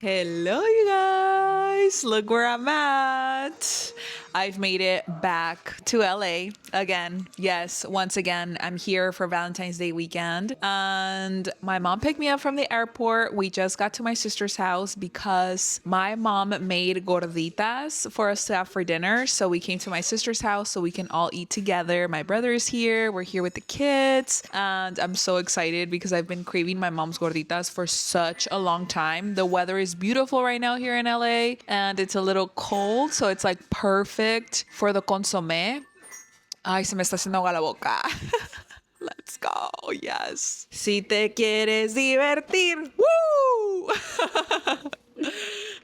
Hello, you guys. Look where I'm at. I've made it back to LA again. Yes, once again, I'm here for Valentine's Day weekend. And my mom picked me up from the airport. We just got to my sister's house because my mom made gorditas for us to have for dinner. So we came to my sister's house so we can all eat together. My brother is here. We're here with the kids. And I'm so excited because I've been craving my mom's gorditas for such a long time. The weather is beautiful right now here in LA and it's a little cold. So it's like perfect for the consomé. Ay, se me está haciendo agua la boca. Let's go. Yes. Si te quieres divertir. Woo!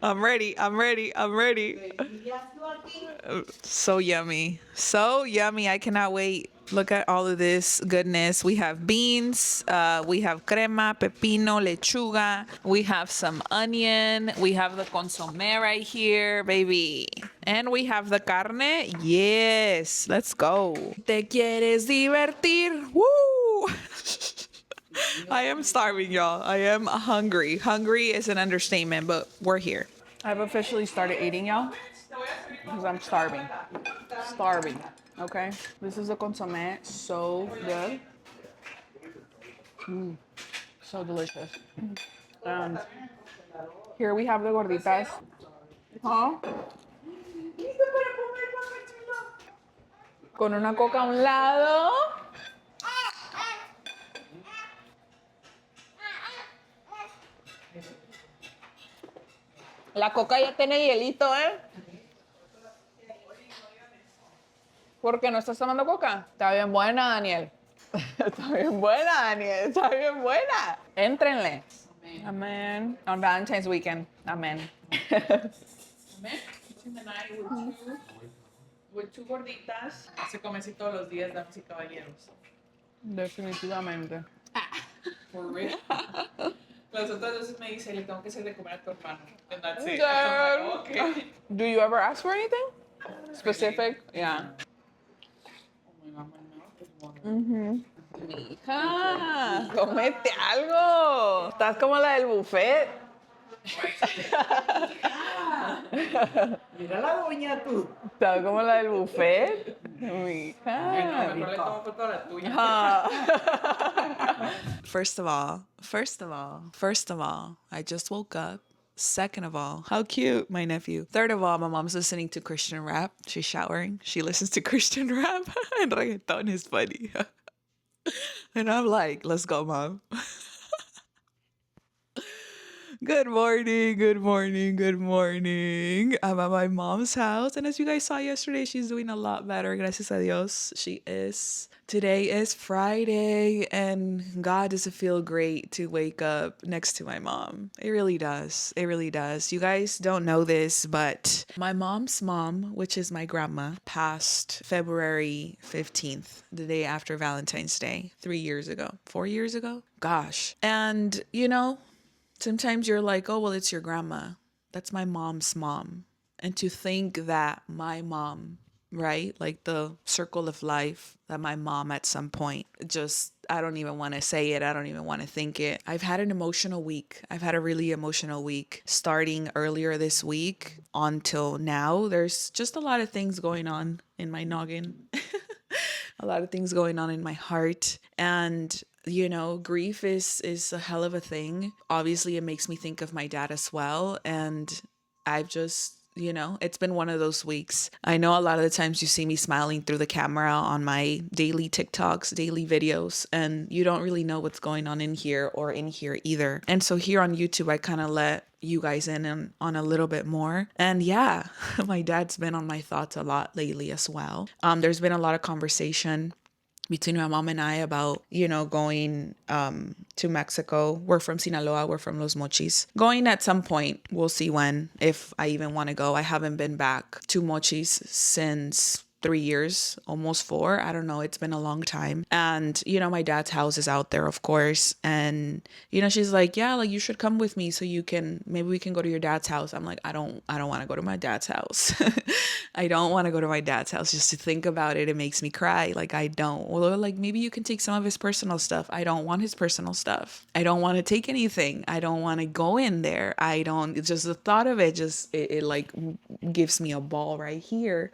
I'm ready. I'm ready. I'm ready. So yummy. So yummy. I cannot wait. Look at all of this goodness. We have beans, we have crema, pepino, lechuga, we have some onion, we have the consomme right here, baby. And we have the carne. Yes, let's go. ¿Te quieres divertir? Woo! I am starving, y'all. I am hungry. Hungry is an understatement, but we're here. I've officially started eating, y'all, because I'm starving. Starving. Okay, this is the consomme, so good. So delicious. And here we have the gorditas. Huh? Con una coca a un lado. La coca ya tiene hielito, ¿eh? ¿Por qué no estás tomando coca? Está bien buena, Daniel. Está bien buena, Daniel. Está bien buena. Éntrenle. Amen. On Valentine's weekend. Amen. Amen. The night with two gorditas. Se come así todos los días, damas y caballeros. Definitivamente. For real. Las otras veces me dice, le tengo que hacer de comer a tu hermano. And that's it. Like, okay. Do you ever ask for anything? Specific? Yeah. Mija, cómete algo. Estás como la del buffet. Mira la doña tú. Estás como la del buffet. Mija. Mejor le tomo foto a la tuya. First of all, I just woke up. Second of all, how cute, my nephew. Third of all, my mom's listening to Christian rap. She's showering. She listens to Christian rap. And reggaeton is funny. And I'm like, let's go, mom. Good morning, good morning, good morning. I'm at my mom's house, and as you guys saw yesterday, she's doing a lot better. Gracias a Dios, she is. Today is Friday, and God, does it feel great to wake up next to my mom. It really does. It really does. You guys don't know this, but my mom's mom, which is my grandma, passed February 15th, the day after Valentine's Day, 3 years ago, 4 years ago. Gosh. And, you know, sometimes you're like, oh, well, it's your grandma. That's my mom's mom. And to think that my mom, right? Like the circle of life that my mom at some point just, I don't even want to say it. I don't even want to think it. I've had an emotional week. I've had a really emotional week starting earlier this week until now. There's just a lot of things going on in my noggin. A lot of things going on in my heart. And you know, grief is a hell of a thing. Obviously, it makes me think of my dad as well. And I've just, you know, it's been one of those weeks. I know a lot of the times you see me smiling through the camera on my daily TikToks, daily videos, and you don't really know what's going on in here or in here either. And so here on YouTube, I kind of let you guys in on a little bit more. And yeah, my dad's been on my thoughts a lot lately as well. There's been a lot of conversation between my mom and I about, you know, going to Mexico. We're from Sinaloa. We're from Los Mochis. Going at some point. We'll see when, if I even want to go. I haven't been back to Mochis since 3 years, almost four. I don't know. It's been a long time. And, my dad's house is out there, of course. And, she's like, yeah, like you should come with me so maybe we can go to your dad's house. I'm like, I don't want to go to my dad's house. I don't want to go to my dad's house. Just to think about it, it makes me cry. Like, I don't. Well, like maybe you can take some of his personal stuff. I don't want his personal stuff. I don't want to take anything. I don't want to go in there. It's just the thought of it, it like gives me a ball right here.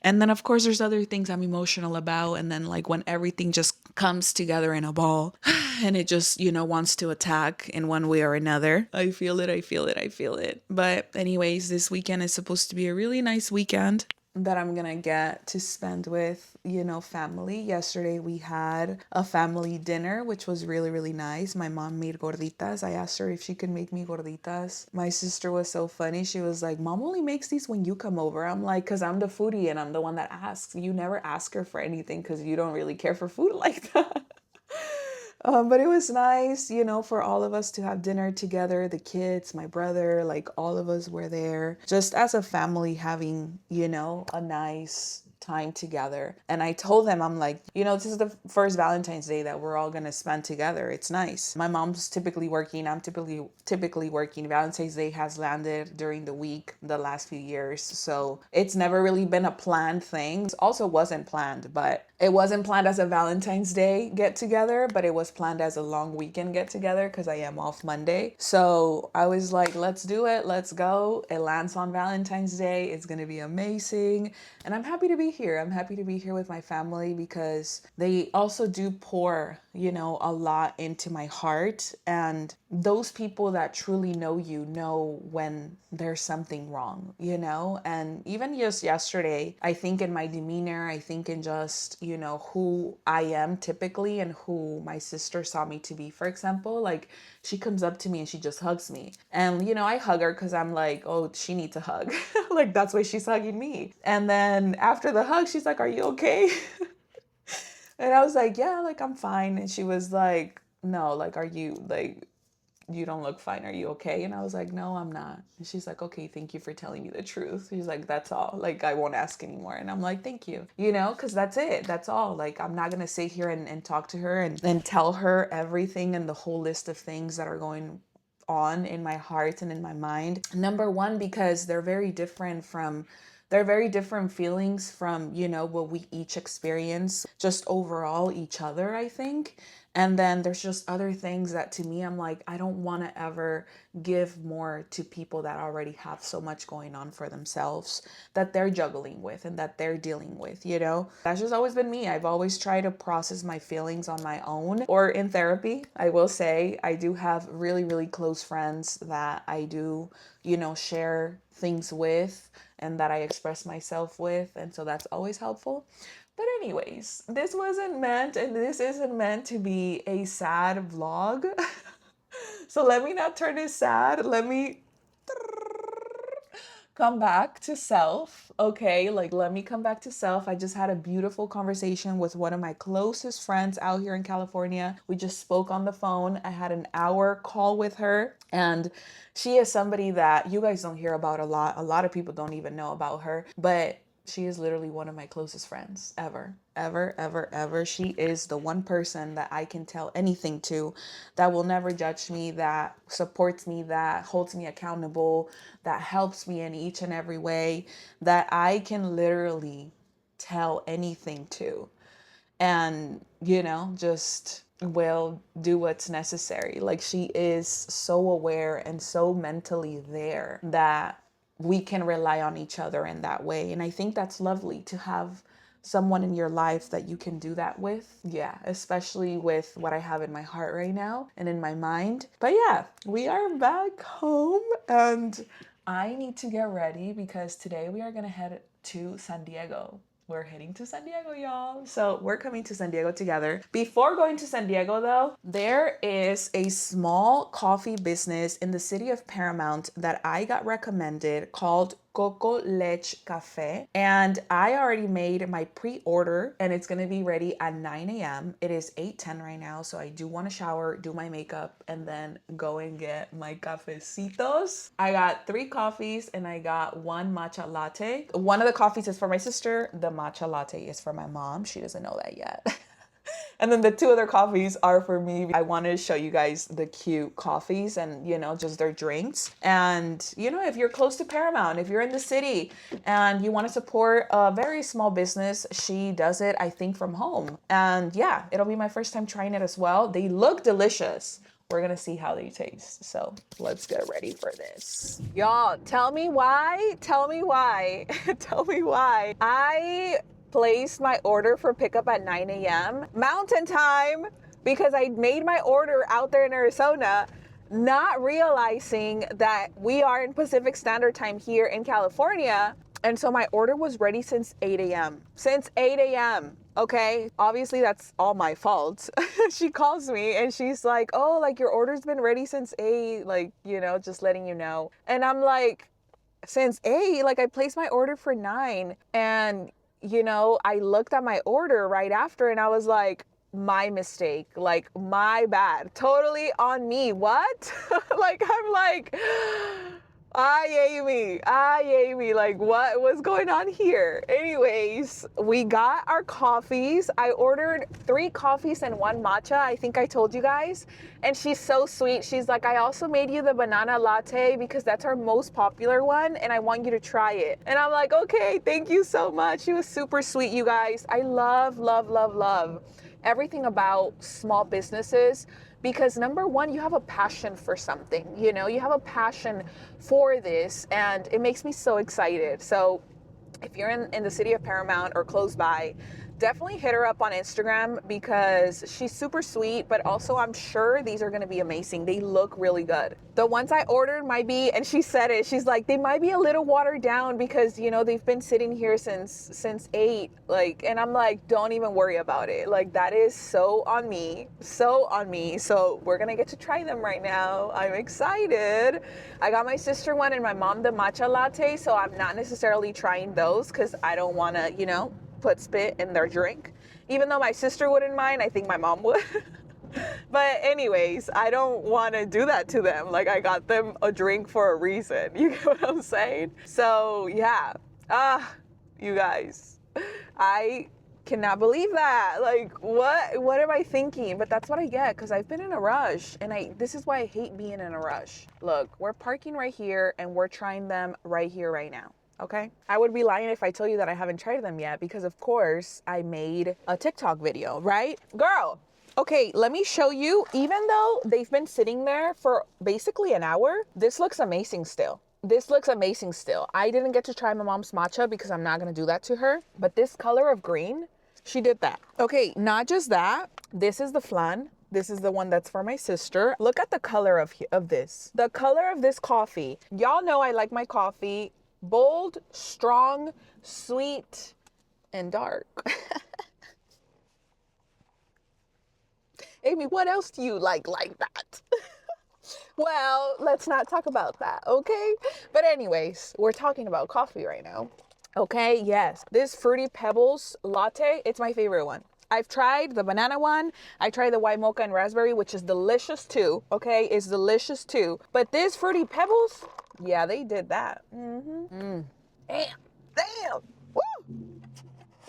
And then, of course, there's other things I'm emotional about. And then, like, when everything just comes together in a ball and it just, wants to attack in one way or another, I feel it. I feel it. I feel it. But, anyways, this weekend is supposed to be a really nice weekend that I'm gonna get to spend with, family. Yesterday we had a family dinner, which was really, really nice. My mom made gorditas. I asked her if she could make me gorditas. My sister was so funny. She was like, Mom only makes these when you come over. I'm like, because I'm the foodie and I'm the one that asks. You never ask her for anything because you don't really care for food like that. But it was nice, for all of us to have dinner together, the kids, my brother, like all of us were there, just as a family having, a nice time together. And I told them, I'm like, this is the first Valentine's Day that we're all gonna spend together. It's nice. My mom's typically working. I'm typically working. Valentine's Day has landed during the week the last few years. So it's never really been a planned thing. It also wasn't planned, but it wasn't planned as a Valentine's Day get together, but it was planned as a long weekend get together because I am off Monday. So I was like, let's do it. Let's go. It lands on Valentine's Day. It's going to be amazing. And I'm happy to be here. I'm happy to be here with my family because they also do pour, a lot into my heart. And those people that truly know you know when there's something wrong, and even just yesterday, I think in my demeanor, I think in just, who I am typically and who my sister saw me to be, for example, like she comes up to me and she just hugs me. And, I hug her because I'm like, oh, she needs a hug. Like that's why she's hugging me. And then after the hug, she's like, are you okay? And I was like, yeah, like I'm fine. And she was like, no, like, are you like, you don't look fine. Are you okay? And I was like, no, I'm not. And she's like, okay, thank you for telling me the truth. She's like, that's all. Like, I won't ask anymore. And I'm like, thank you, because that's it. That's all. Like, I'm not going to sit here and talk to her and tell her everything and the whole list of things that are going on in my heart and in my mind. Number one, because they're very different feelings from, what we each experience, just overall each other, I think. And then there's just other things that to me, I'm like, I don't want to ever give more to people that already have so much going on for themselves that they're juggling with and that they're dealing with, That's just always been me. I've always tried to process my feelings on my own or in therapy. I will say I do have really, really close friends that I do, share things with and that I express myself with. And so that's always helpful. But anyways, this isn't meant to be a sad vlog. So let me not turn it sad. Let me come back to self. Okay, like let me come back to self. I just had a beautiful conversation with one of my closest friends out here in California. We just spoke on the phone. I had an hour call with her, and she is somebody that you guys don't hear about a lot. A lot of people don't even know about her, but she is literally one of my closest friends ever, ever, ever, ever. She is the one person that I can tell anything to, that will never judge me, that supports me, that holds me accountable, that helps me in each and every way, that I can literally tell anything to. And, just will do what's necessary. Like she is so aware and so mentally there that we can rely on each other in that way. And I think that's lovely to have someone in your life that you can do that with. Yeah, especially with what I have in my heart right now and in my mind. But yeah, we are back home and I need to get ready because today we are going to head to San Diego. We're heading to San Diego, y'all. So we're coming to San Diego together. Before going to San Diego, though, there is a small coffee business in the city of Paramount that I got recommended called Coco Leche Cafe. And I already made my pre-order and it's gonna be ready at 9 a.m. It is 8:10 right now, so I do want to shower, do my makeup, and then go and get my cafecitos. I got 3 coffees and I got 1 matcha latte. One of the coffees is for my sister, the matcha latte is for my mom. She doesn't know that yet. And then the 2 other coffees are for me. I wanted to show you guys the cute coffees and, just their drinks. And, if you're close to Paramount, if you're in the city and you want to support a very small business, she does it, I think, from home. And yeah, it'll be my first time trying it as well. They look delicious. We're gonna see how they taste. So let's get ready for this. Y'all, tell me why. Tell me why I placed my order for pickup at 9 a.m. Mountain time, because I made my order out there in Arizona, not realizing that we are in Pacific Standard Time here in California. And so my order was ready since 8 a.m. Since 8 a.m. Okay, obviously that's all my fault. She calls me and she's like, oh, like your order's been ready since 8, like, just letting you know. And I'm like, since 8, like I placed my order for 9. And I looked at my order right after and I was like, my mistake, like my bad, totally on me. What? Like, I'm like, yay me, like what was going on here? Anyways, we got our coffees. I ordered 3 coffees and 1 matcha, I think I told you guys. And she's so sweet. She's like, I also made you the banana latte because that's our most popular one and I want you to try it. And I'm like, okay, thank you so much. She was super sweet, you guys. I love everything about small businesses, because number one, you have a passion for something, you have a passion for this, and it makes me so excited. So if you're in the city of Paramount or close by, definitely hit her up on Instagram because she's super sweet, but also I'm sure these are going to be amazing. They look really good. The ones I ordered might be, and she said it, she's like, they might be a little watered down because, they've been sitting here since 8, like, and I'm like, don't even worry about it. Like, that is so on me. So we're going to get to try them right now. I'm excited. I got my sister one and my mom the matcha latte, so I'm not necessarily trying those because I don't want to, put spit in their drink. Even though my sister wouldn't mind, I think my mom would. But anyways, I don't want to do that to them. Like, I got them a drink for a reason. You get what I'm saying? So yeah. You guys, I cannot believe that. Like, what am I thinking? But that's what I get because I've been in a rush, and this is why I hate being in a rush. Look, we're parking right here and we're trying them right here right now. Okay, I would be lying if I told you that I haven't tried them yet because of course I made a TikTok video, right? Girl, okay, let me show you. Even though they've been sitting there for basically an hour, this looks amazing still. I didn't get to try my mom's matcha because I'm not gonna do that to her, but this color of green, she did that. Okay, not just that, this is the flan. This is the one that's for my sister. Look at the color of this. The color of this coffee. Y'all know I like my coffee bold, strong, sweet, and dark. Amy, what else do you like that? Well, let's not talk about that, okay? But anyways, we're talking about coffee right now. Okay, yes. This Fruity Pebbles latte, it's my favorite one. I've tried the banana one. I tried the white mocha and raspberry, which is delicious too, okay? It's delicious too. But this Fruity Pebbles, yeah, they did that. Damn. Woo!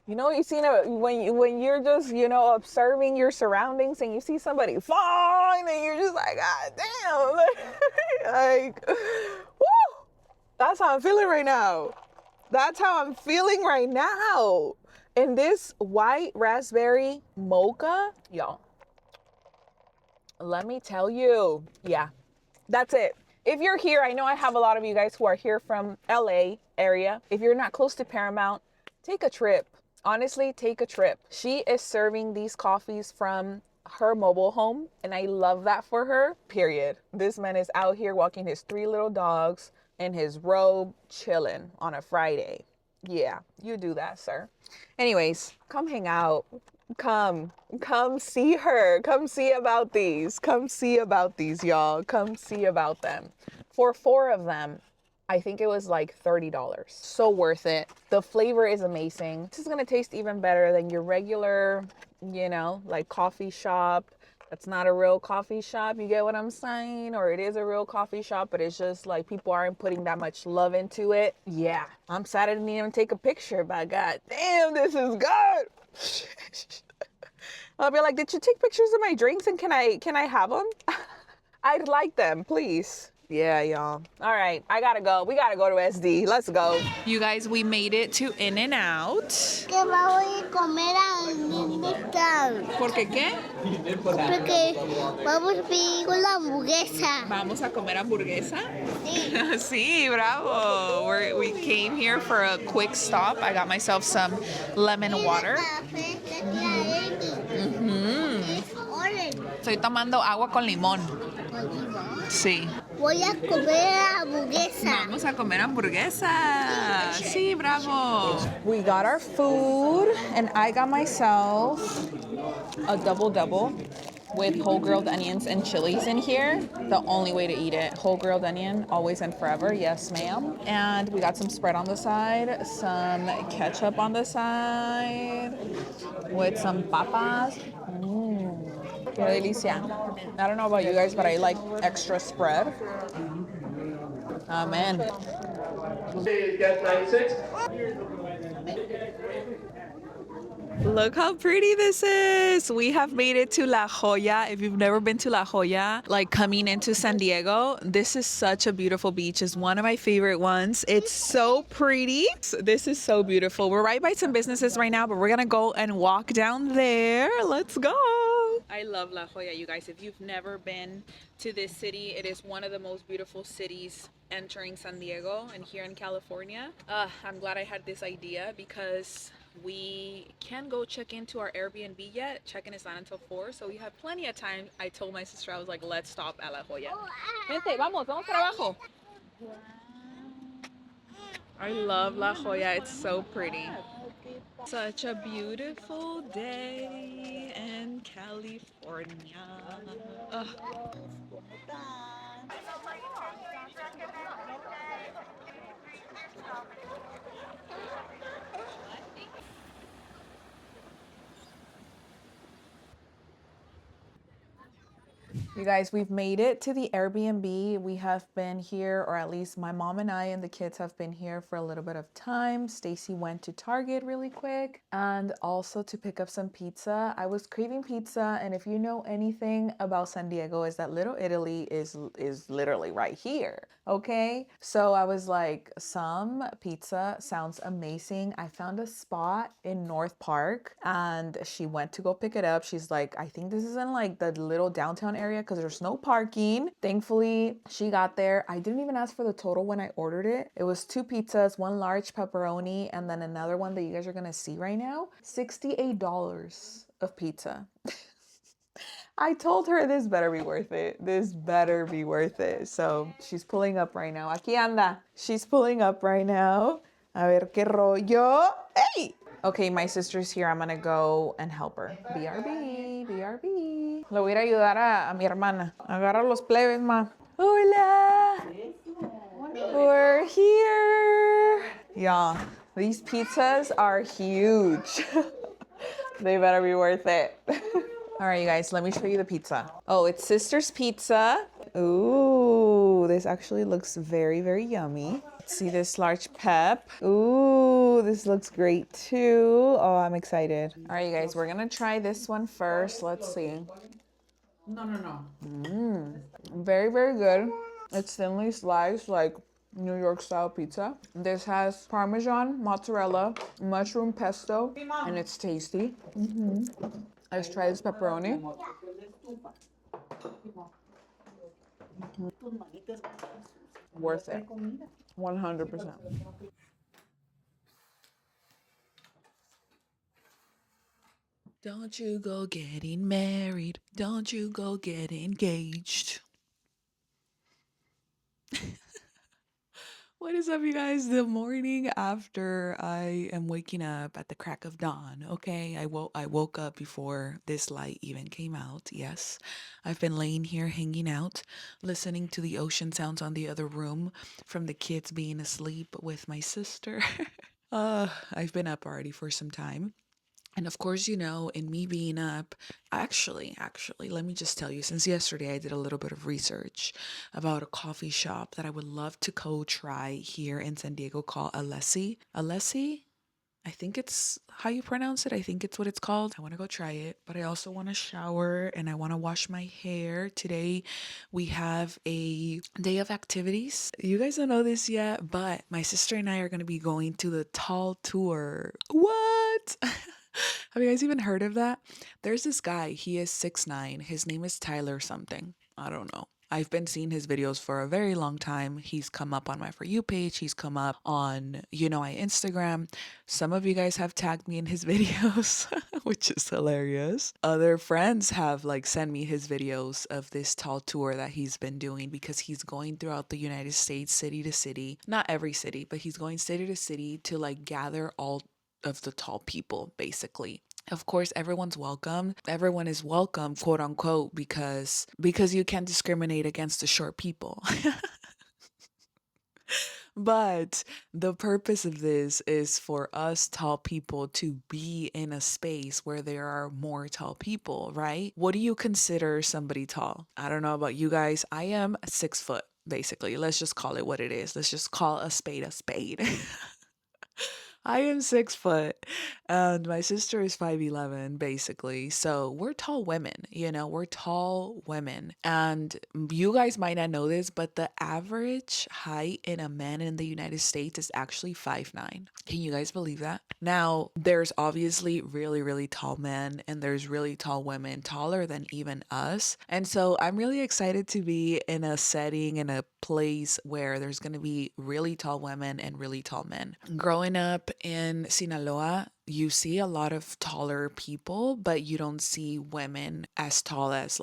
You seen it when you're just, observing your surroundings and you see somebody fall and you're just like, God damn. Like, woo! That's how I'm feeling right now. And this white raspberry mocha, y'all, let me tell you, yeah, that's it. If you're here, I know I have a lot of you guys who are here from LA area. If you're not close to Paramount, take a trip. Honestly, take a trip. She is serving these coffees from her mobile home, and I love that for her, period. This man is out here walking his 3 little dogs in his robe, chilling on a Friday. Yeah, you do that, sir. Anyways, come hang out. Come see her. Come see about these. Y'all. Come see about them. For 4 of them, I think it was like $30. So worth it. The flavor is amazing. This is gonna taste even better than your regular, you know, like coffee shop. That's not a real coffee shop, you get what I'm saying? Or it is a real coffee shop, but it's just like people aren't putting that much love into it. Yeah, I'm sad I didn't even take a picture, but god damn, this is good. I'll be like, did you take pictures of my drinks and can I have them? I'd like them, please. Yeah, y'all. All right, I gotta go. We gotta go to SD. Let's go. You guys, we made it to In-N-Out. Que vamos a comer a un ¿Por qué qué? porque vamos a pedir con la hamburguesa. Vamos a comer hamburguesa. Sí. Sí, bravo. We came here for a quick stop. I got myself some lemon water. Estoy tomando agua con limón. Sí. Voy a comer hamburguesa. Vamos a comer hamburguesa. Sí, bravo. We got our food and I got myself a double with whole grilled onions and chilies in here. The only way to eat it. Whole grilled onion, always and forever. Yes, ma'am. And we got some spread on the side, some ketchup on the side with some papas. Qué delicia. I don't know about you guys, but I like extra spread. Amen. Get 96. Look how pretty this is. We have made it to La Jolla. If you've never been to La Jolla, like coming into San Diego, this is such a beautiful beach. It's one of my favorite ones. It's so pretty. This is so beautiful. We're right by some businesses right now, but we're gonna go and walk down there. Let's go. I love La Jolla, you guys. If you've never been to this city, it is one of the most beautiful cities entering San Diego and here in California. I'm glad I had this idea because we can't go check into our Airbnb yet. Check-in is not until 4, so we have plenty of time. I told my sister, I was like, let's stop at La Jolla. Vente, vamos para abajo. I love La Jolla. It's so pretty. Such a beautiful day in California. Ugh. You guys, we've made it to the Airbnb. We have been here, or at least my mom and I and the kids have been here for a little bit of time. Stacy went to Target really quick and also to pick up some pizza. I was craving pizza, and if you know anything about San Diego, is that Little Italy is literally right here. Okay, so I was like, some pizza sounds amazing. I found a spot in North Park and she went to go pick it up. She's like, I think this is in like the little downtown area because there's no parking. Thankfully, she got there. I didn't even ask for the total when I ordered it. It was 2 pizzas, 1 large pepperoni, and then another one that you guys are gonna see right now. $68 of pizza. I told her this better be worth it. This better be worth it. So she's pulling up right now. Aquí anda. She's pulling up right now. A ver qué rollo. Hey! Okay, my sister's here. I'm gonna go and help her. BRB, BRB. Le voy a ir a ayudar a mi hermana. Agarra los plebes, ma. Hola! We're here. Y'all, these pizzas are huge. They better be worth it. All right, you guys, let me show you the pizza. Oh, it's Sister's Pizza. Ooh, this actually looks very, very yummy. Let's see this large pep. Ooh, this looks great too. Oh, I'm excited. All right, you guys, we're gonna try this one first. Let's see. No. Very, very good. It's thinly sliced like New York style pizza. This has Parmesan, mozzarella, mushroom pesto, and it's tasty. Let's try this pepperoni. Worth it. 100%. Don't you go getting married. Don't you go get engaged. What is up, you guys? The morning after I am waking up at the crack of dawn. Okay, I woke up before this light even came out. Yes, I've been laying here hanging out, listening to the ocean sounds on the other room from the kids being asleep with my sister. I've been up already for some time. And of course, in me being up, actually, let me just tell you, since yesterday I did a little bit of research about a coffee shop that I would love to go try here in San Diego called Alessi. Alessi? I think it's how you pronounce it. I think it's what it's called. I want to go try it, but I also want to shower and I want to wash my hair. Today we have a day of activities. You guys don't know this yet, but my sister and I are going to be going to the tall tour. What? Have you guys even heard of that? There's this guy, he is 6'9". His name is Tyler something. I don't know. I've been seeing his videos for a very long time. He's come up on my For You page. He's come up on, my Instagram. Some of you guys have tagged me in his videos, which is hilarious. Other friends have sent me his videos of this tall tour that he's been doing because he's going throughout the United States, city to city. Not every city, but he's going city to city to gather all of the tall people, basically. Of course, everyone's welcome. Everyone is welcome, quote unquote, because you can't discriminate against the short people. But the purpose of this is for us tall people to be in a space where there are more tall people, right? What do you consider somebody tall? I don't know about you guys. I am 6 foot, basically. Let's just call it what it is. Let's just call a spade a spade. I am 6 foot and my sister is 5'11", basically. So we're tall women, we're tall women. And you guys might not know this, but the average height in a man in the United States is actually 5'9". Can you guys believe that? Now, there's obviously really, really tall men and there's really tall women, taller than even us. And so I'm really excited to be in a setting, in a place where there's going to be really tall women and really tall men. Growing up in Sinaloa, you see a lot of taller people, but you don't see women as tall as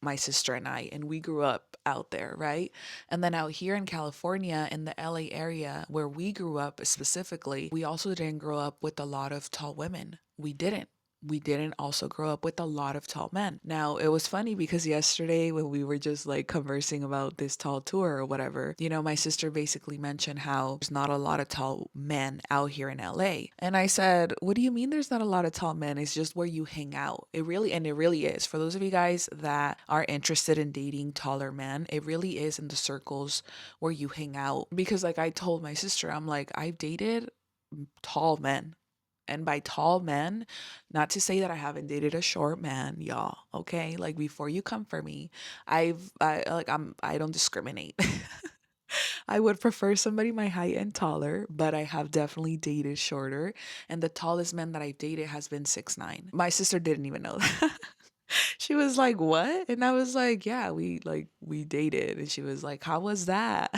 my sister and I. And we grew up out there, right? And then out here in California, in the LA area where we grew up specifically, we also didn't grow up with a lot of tall women. We didn't also grow up with a lot of tall men. Now, it was funny because yesterday when we were just conversing about this tall tour or whatever, my sister basically mentioned how there's not a lot of tall men out here in LA. And I said, what do you mean there's not a lot of tall men? It's just where you hang out. It really is. For those of you guys that are interested in dating taller men, it really is in the circles where you hang out. Because I told my sister, I'm like, I've dated tall men. And by tall men, not to say that I haven't dated a short man, y'all. Okay, before you come for me, I don't discriminate. I would prefer somebody my height and taller, but I have definitely dated shorter. And the tallest man that I've dated has been 6'9". My sister didn't even know that. She was like, "What?" And I was like, "Yeah, we dated." And she was like, "How was that?"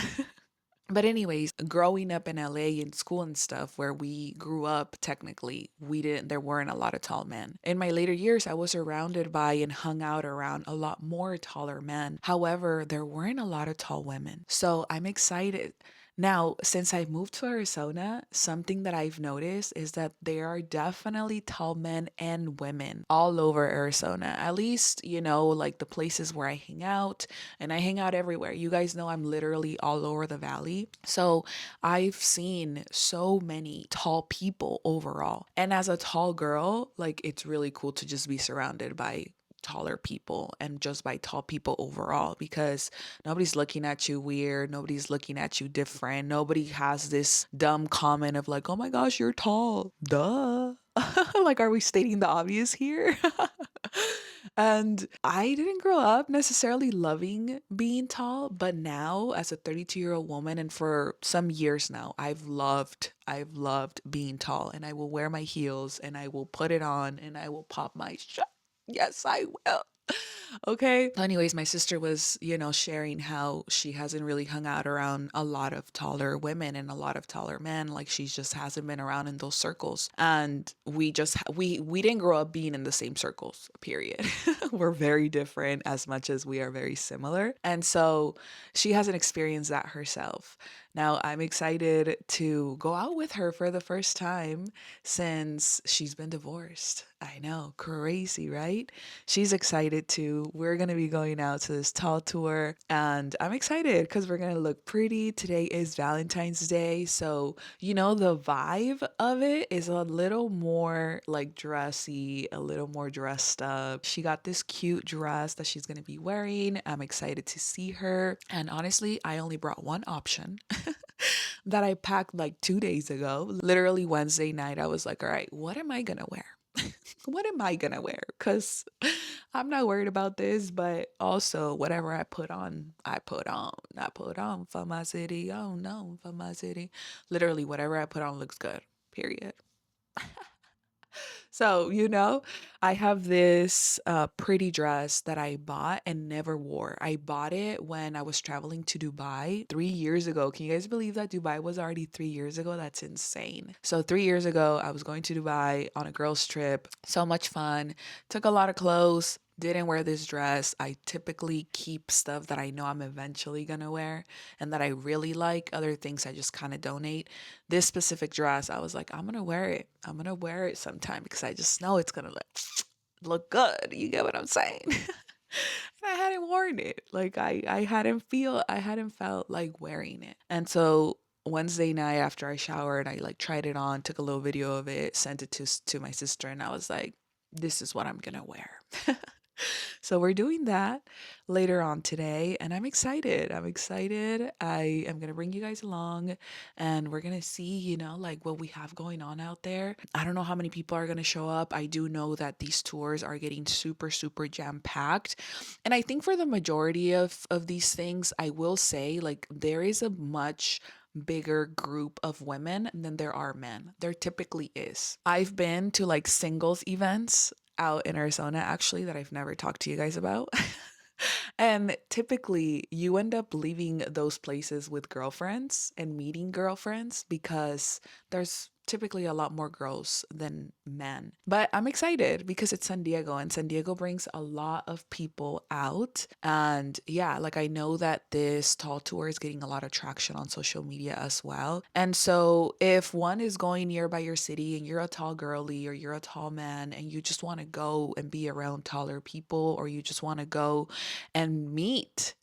But anyways, growing up in LA in school and stuff where we grew up, technically, there weren't a lot of tall men. In my later years, I was surrounded by and hung out around a lot more taller men. However, there weren't a lot of tall women. So I'm excited. Now, since I moved to Arizona, something that I've noticed is that there are definitely tall men and women all over Arizona. At least, the places where I hang out, and I hang out everywhere. You guys know I'm literally all over the valley. So I've seen so many tall people overall. And as a tall girl, it's really cool to just be surrounded by taller people and just by tall people overall because nobody's looking at you weird, nobody's looking at you different, nobody has this dumb comment of oh my gosh, you're tall, duh. Are we stating the obvious here? And I didn't grow up necessarily loving being tall, but now as a 32-year-old woman and for some years now, I've loved being tall and I will wear my heels and I will put it on and I will pop my shut. Yes, I will. Okay. Anyways, my sister was, sharing how she hasn't really hung out around a lot of taller women and a lot of taller men. She just hasn't been around in those circles. And we didn't grow up being in the same circles, period. We're very different as much as we are very similar. And so she hasn't experienced that herself. Now, I'm excited to go out with her for the first time since she's been divorced. I know, crazy, right? She's excited too. We're going to be going out to this tall tour, and I'm excited because we're going to look pretty. Today is Valentine's Day, so the vibe of it is a little more like dressy, a little more dressed up. She got this cute dress that she's going to be wearing. I'm excited to see her. And honestly, I only brought one option that I packed like 2 days ago. Literally Wednesday night, I was like, all right, what am I going to wear? What am I gonna wear? Because I'm not worried about this, but also whatever I put on, I put on. I put on for my city. Oh no, for my city. Literally, whatever I put on looks good. Period. So, I have this pretty dress that I bought and never wore. I bought it when I was traveling to Dubai 3 years ago. Can you guys believe that Dubai was already 3 years ago? That's insane. So, 3 years ago, I was going to Dubai on a girls' trip. So much fun. Took a lot of clothes. Didn't wear this dress. I typically keep stuff that I know I'm eventually gonna wear and that I really like. Other things I just kind of donate. This specific dress, I was like, I'm gonna wear it. I'm gonna wear it sometime because I just know it's gonna look good. You get what I'm saying? And I hadn't worn it. Like I hadn't felt like wearing it. And so Wednesday night after I showered, I like tried it on, took a little video of it, sent it to my sister, and I was like, this is what I'm gonna wear. So we're doing that later on today, and I'm excited. I'm excited. I am going to bring you guys along, and we're going to see, like what we have going on out there. I don't know how many people are going to show up. I do know that these tours are getting super, super jam-packed. And I think for the majority of these things, I will say, like, there is a much bigger group of women than there are men. There typically is. I've been to like singles events out in Arizona actually that I've never talked to you guys about. And typically, you end up leaving those places with girlfriends and meeting girlfriends because there's typically a lot more girls than men. But I'm excited because it's San Diego, and San Diego brings a lot of people out. And yeah, like I know that this tall tour is getting a lot of traction on social media as well. And so if one is going nearby your city and you're a tall girly or you're a tall man and you just want to go and be around taller people, or you just want to go and meet,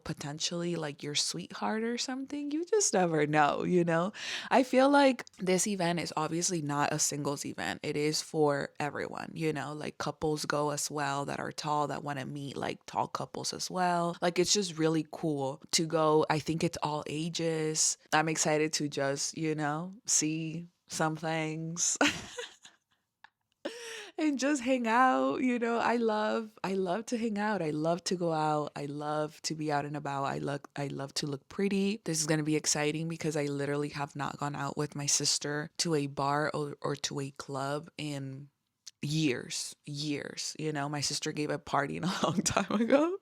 potentially like your sweetheart or something. You just never know. I feel like this event is obviously not a singles event. It is for everyone, like couples go as well that are tall that want to meet like tall couples as well. Like it's just really cool to go. I think it's all ages. I'm excited to just, see some things. And just hang out. I love to hang out. I love to go out. I love to be out and about. I love to look pretty. This is going to be exciting because I literally have not gone out with my sister to a bar or to a club in years. My sister gave a party a long time ago,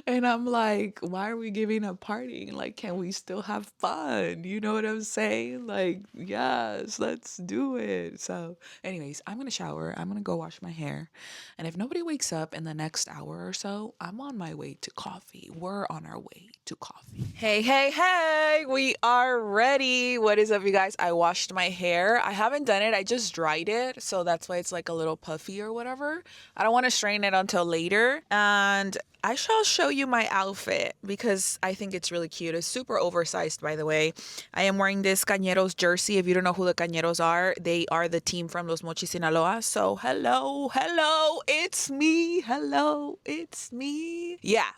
and I'm like, why are we giving a party? Like, can we still have fun? You know what I'm saying? Like, yes, let's do it. So anyways, I'm gonna shower, I'm gonna go wash my hair, and if nobody wakes up in the next hour or so, I'm on my way to coffee. We're on our way to coffee. Hey, we are ready. What is up, you guys? I washed my hair. I haven't done it, I just dried it, so that's why it's like a little puffy or whatever. I don't want to strain it until later. And I shall show you my outfit because I think it's really cute. It's super oversized, by the way. I am wearing this Cañeros jersey. If you don't know who the Cañeros are, they are the team from Los Mochis, Sinaloa. So hello, it's me. Hello, it's me. Yeah.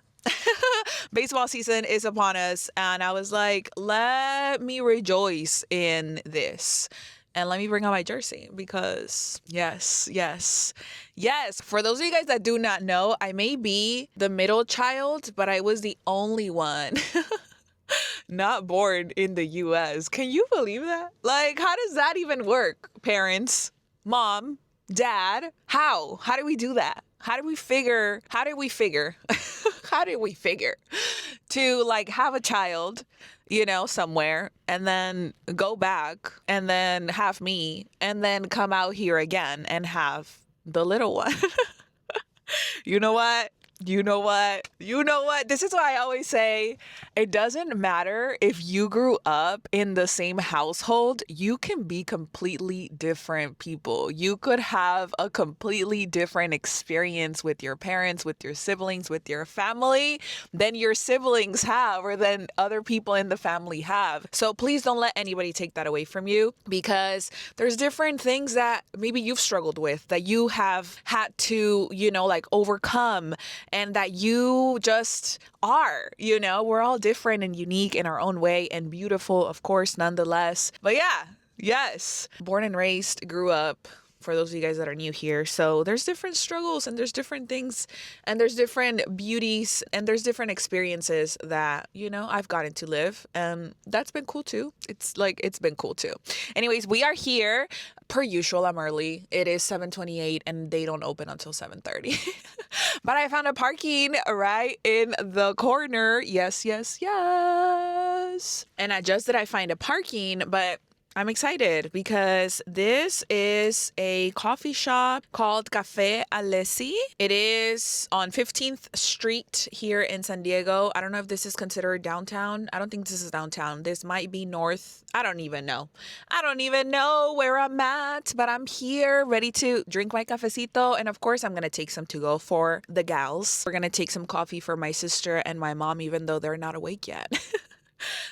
Baseball season is upon us, and I was like, let me rejoice in this. And let me bring out my jersey because yes. For those of you guys that do not know, I may be the middle child, but I was the only one not born in the US. Can you believe that? Like, how does that even work? Parents, mom, dad, how? How do we do that? How did we figure how did we figure to like have a child, somewhere, and then go back and then have me and then come out here again and have the little one? You know what? You know what? You know what? This is why I always say it doesn't matter if you grew up in the same household, you can be completely different people. You could have a completely different experience with your parents, with your siblings, with your family than your siblings have or than other people in the family have. So please don't let anybody take that away from you, because there's different things that maybe you've struggled with, that you have had to, like overcome, and that you just are, we're all different and unique in our own way and beautiful, of course, nonetheless. But yeah, yes, born and raised, grew up, for those of you guys that are new here. So there's different struggles and there's different things and there's different beauties and there's different experiences that, I've gotten to live. And that's been cool too. It's been cool too. Anyways, we are here. Per usual, I'm early. It is 7:28 and they don't open until 7:30. But I found a parking right in the corner. Yes, yes, yes. And not just did I find a parking, but I'm excited because this is a coffee shop called Café Alessi. It is on 15th Street here in San Diego. I don't know if this is considered downtown. I don't think this is downtown. This might be north. I don't even know. I don't even know where I'm at, but I'm here ready to drink my cafecito. And of course, I'm going to take some to go for the gals. We're going to take some coffee for my sister and my mom, even though they're not awake yet.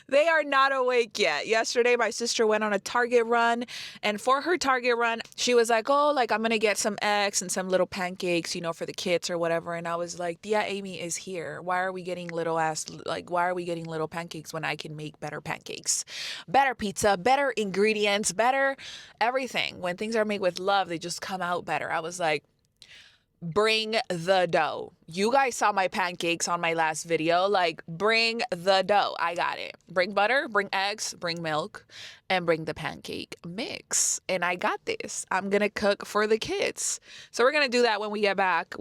They are not awake yet. Yesterday, my sister went on a Target run, and for her Target run, she was like, I'm going to get some eggs and some little pancakes, for the kids or whatever. And I was like, Tia Amy is here. Why are we getting little pancakes when I can make better pancakes, better pizza, better ingredients, better everything? When things are made with love, they just come out better. I was like, bring the dough. You guys saw my pancakes on my last video. Bring the dough. I got it. Bring butter, bring eggs, bring milk, and bring the pancake mix. And I got this. I'm going to cook for the kids. So we're going to do that when we get back.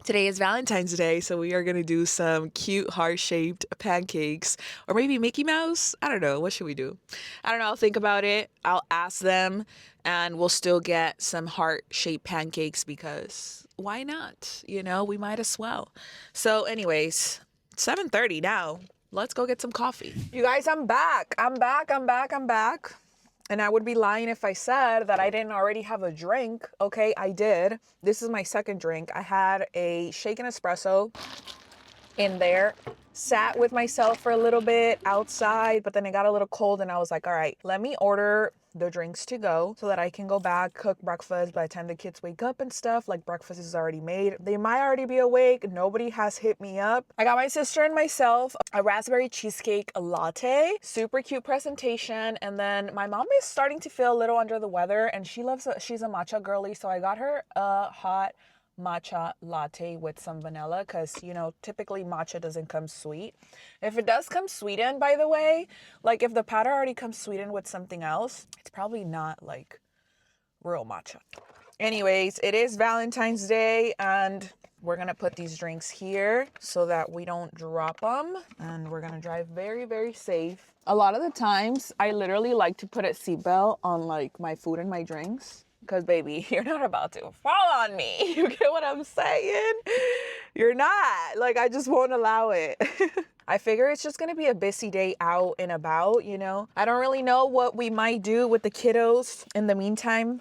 Today is Valentine's Day, so we are going to do some cute heart-shaped pancakes. Or maybe Mickey Mouse? I don't know. What should we do? I don't know. I'll think about it. I'll ask them, and we'll still get some heart-shaped pancakes because why not? We might as well. So anyways, 7:30 now. Let's go get some coffee. You guys, I'm back. I'm back. And I would be lying if I said that I didn't already have a drink. Okay, I did. This is my second drink. I had a shaken espresso in there, sat with myself for a little bit outside, but then it got a little cold and I was like, all right, let me order the drinks to go so that I can go back, cook breakfast by the time the kids wake up and stuff. Breakfast is already made. They might already be awake. Nobody has hit me up. I got my sister and myself a raspberry cheesecake latte, super cute presentation. And then my mom is starting to feel a little under the weather and she's a matcha girly. So I got her a hot matcha latte with some vanilla because typically matcha doesn't come sweet. If it does come sweetened, by the way, if the powder already comes sweetened with something else, it's probably not real matcha. Anyways, it is Valentine's Day and we're gonna put these drinks here so that we don't drop them, and we're gonna drive very, very safe. A lot of the times I literally like to put a seatbelt on my food and my drinks. Because, baby, you're not about to fall on me. You get what I'm saying? You're not. I just won't allow it. I figure it's just going to be a busy day out and about, I don't really know what we might do with the kiddos in the meantime,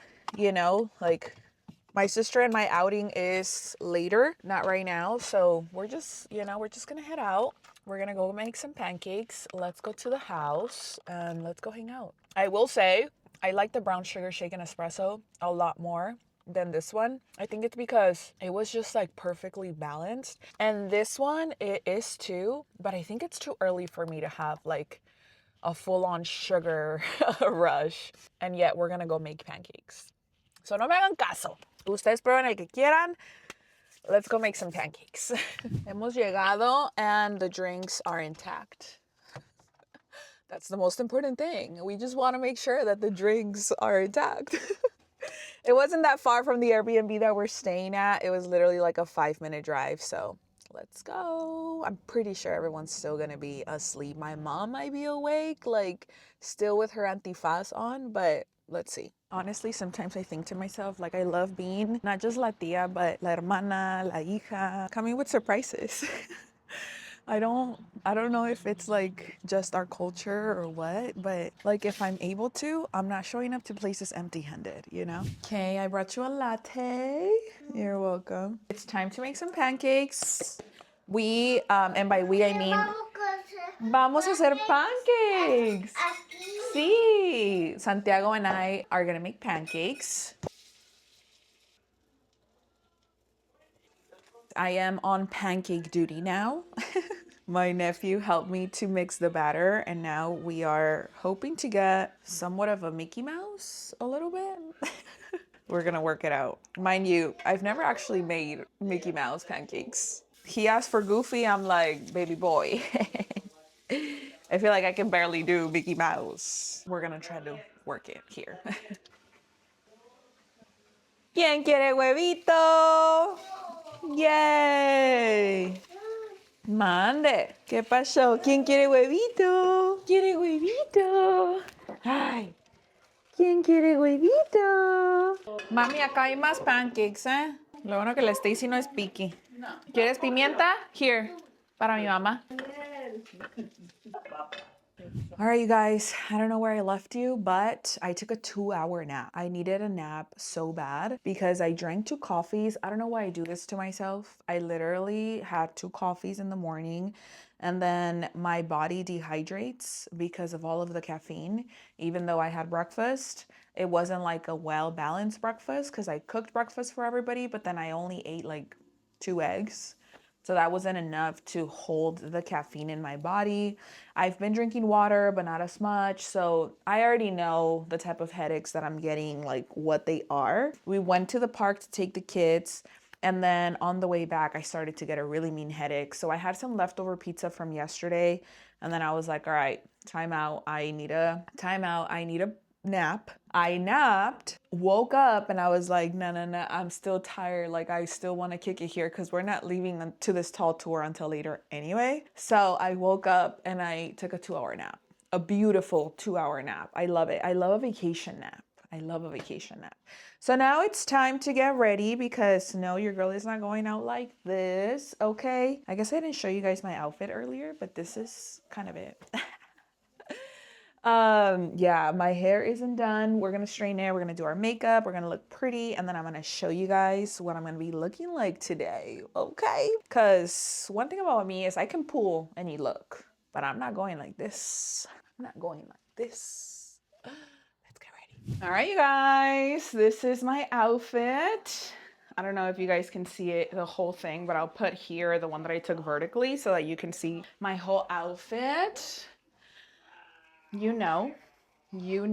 my sister and my outing is later, not right now. So we're just going to head out. We're going to go make some pancakes. Let's go to the house and let's go hang out. I will say, I like the brown sugar shaken espresso a lot more than this one. I think it's because it was just perfectly balanced. And this one, it is too, but I think it's too early for me to have a full-on sugar rush. And yet we're gonna go make pancakes. So no me hagan caso. Ustedes prueben el que quieran. Let's go make some pancakes. Hemos llegado and the drinks are intact. That's the most important thing. We just want to make sure that the drinks are intact. It wasn't that far from the Airbnb that we're staying at. It was literally a 5-minute drive. So Let's go. I'm pretty sure everyone's still gonna be asleep. My mom might be awake, like still with her antifaz on, but let's see. Honestly, sometimes I think to myself, like I love being not just la tia, but la hermana, la hija, coming with surprises. I don't know if it's like just our culture or what, but like if I'm able to, I'm not showing up to places empty-handed, you know? Okay, I brought you a latte. You're welcome. It's time to make some pancakes. We, and by we I mean, vamos a hacer pancakes. Sí, Santiago and I are gonna make pancakes. I am on pancake duty now. My nephew helped me to mix the batter, and now we are hoping to get somewhat of a Mickey Mouse a little bit. We're gonna work it out. Mind you, I've never actually made Mickey Mouse pancakes. He asked for Goofy, I'm like, baby boy. I feel like I can barely do Mickey Mouse. We're gonna try to work it here. ¿Quién quiere huevito? Yay! Mande, ¿qué pasó? ¿Quién quiere huevito? ¿Quiere huevito? Ay, ¿quién quiere huevito? Mami, acá hay más pancakes, ¿eh? Lo bueno que la Stacy no es picky. No. ¿Quieres pimienta? Here, para mi mamá. All right, you guys, I don't know where I left you, but I took a 2-hour nap. I needed a nap so bad because I drank 2 coffees. I don't know why I do this to myself. I literally had 2 coffees in the morning, and then my body dehydrates because of all of the caffeine. Even though I had breakfast, it wasn't like a well-balanced breakfast because I cooked breakfast for everybody, but then I only ate like 2 eggs. So that wasn't enough to hold the caffeine in my body. I've been drinking water, but not as much. So I already know the type of headaches that I'm getting, like what they are. We went to the park to take the kids. And then on the way back, I started to get a really mean headache. So I had some leftover pizza from yesterday. And then I was like, all right, time out. I need a nap. I napped, woke up, and I was like, no, I'm still tired. Like, I still want to kick it here because we're not leaving to this tall tour until later anyway. So I woke up and I took a 2-hour nap, a beautiful 2-hour nap. I love it. I love a vacation nap. So now it's time to get ready because no, your girl is not going out like this, okay? I guess I didn't show you guys my outfit earlier, but this is kind of it. Yeah, my hair isn't done. We're gonna straighten it, we're gonna do our makeup, we're gonna look pretty, and then I'm gonna show you guys what I'm gonna be looking like today, okay? Because one thing about me is I can pull any look, but I'm not going like this. Let's get ready. All right, you guys, this is my outfit. I don't know if you guys can see it, the whole thing, but I'll put here the one that I took vertically so that you can see my whole outfit. You know. You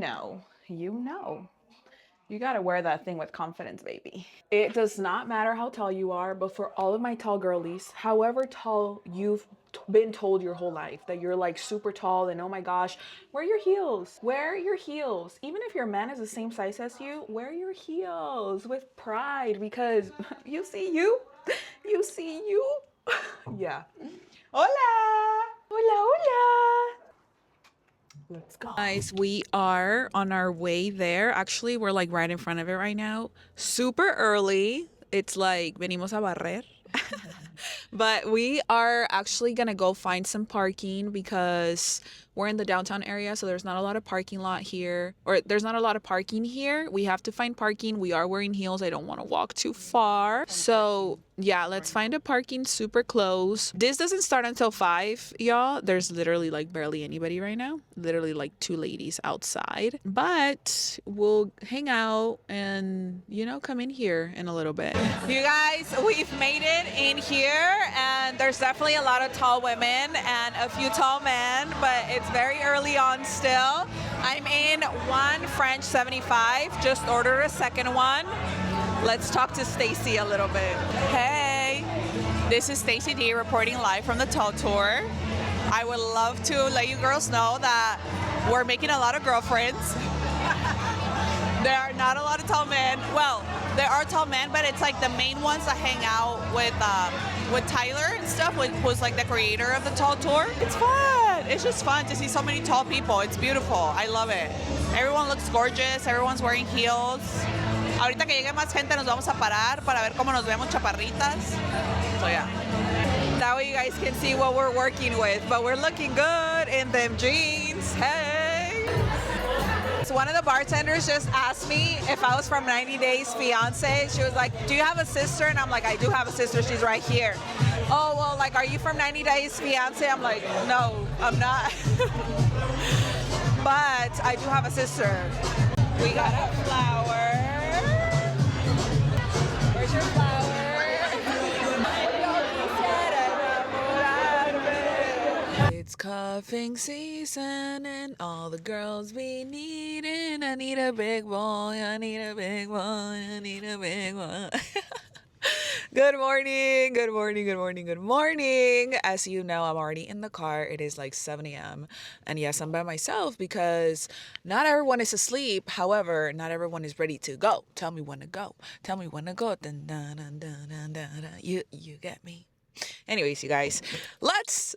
gotta wear that thing with confidence, baby. It does not matter how tall you are, but for all of my tall girlies, however tall you've been told your whole life that you're like super tall and oh my gosh, wear your heels. Even if your man is the same size as you, wear your heels with pride because you see you. Yeah. Hola. Let's go. Guys, we are on our way there. Actually, we're like right in front of it right now. Super early. It's like venimos a barrer. But we are actually gonna go find some parking because we're in the downtown area, so there's not a lot of parking lot here, or there's not a lot of parking here. We have to find parking. We are wearing heels. I don't want to walk too far. So yeah, let's find a parking super close. This doesn't start until 5, y'all. There's literally like barely anybody right now. Literally like 2 ladies outside. But we'll hang out and, you know, come in here in a little bit. You guys, we've made it in here and there's definitely a lot of tall women and a few tall men, but it's very early on still. I'm in one French 75, just ordered a second one. Let's talk to Stacy a little bit. Hey, this is Stacy D reporting live from the Tall Tour. I would love to let you girls know that we're making a lot of girlfriends. There are not a lot of tall men. Well, There are tall men, but it's like the main ones that hang out with Tyler and stuff, who's like the creator of the tall tour. It's fun. It's just fun to see so many tall people. It's beautiful. I love it. Everyone looks gorgeous. Everyone's wearing heels. Ahorita que llegue más gente nos vamos a parar para ver cómo nos vemos chaparritas. So yeah. That way you guys can see what we're working with. But we're looking good in them jeans. Hey! So one of the bartenders just asked me if I was from 90 Days Fiance. She was like, do you have a sister? And I'm like, I do have a sister. She's right here. Oh, well, like, are you from 90 Days Fiance? I'm like, no, I'm not. But I do have a sister. We got a flower. Where's your flower? It's cuffing season and all the girls we need, and I need a big boy, I need a big boy, I need a big boy. Good morning, good morning, good morning, good morning. As you know, I'm already in the car. It is like 7 a.m. And yes, I'm by myself because not everyone is asleep. However, not everyone is ready to go. Tell me when to go. Tell me when to go. Dun, dun, dun, dun, dun, dun, dun. You get me. Anyways, you guys, let's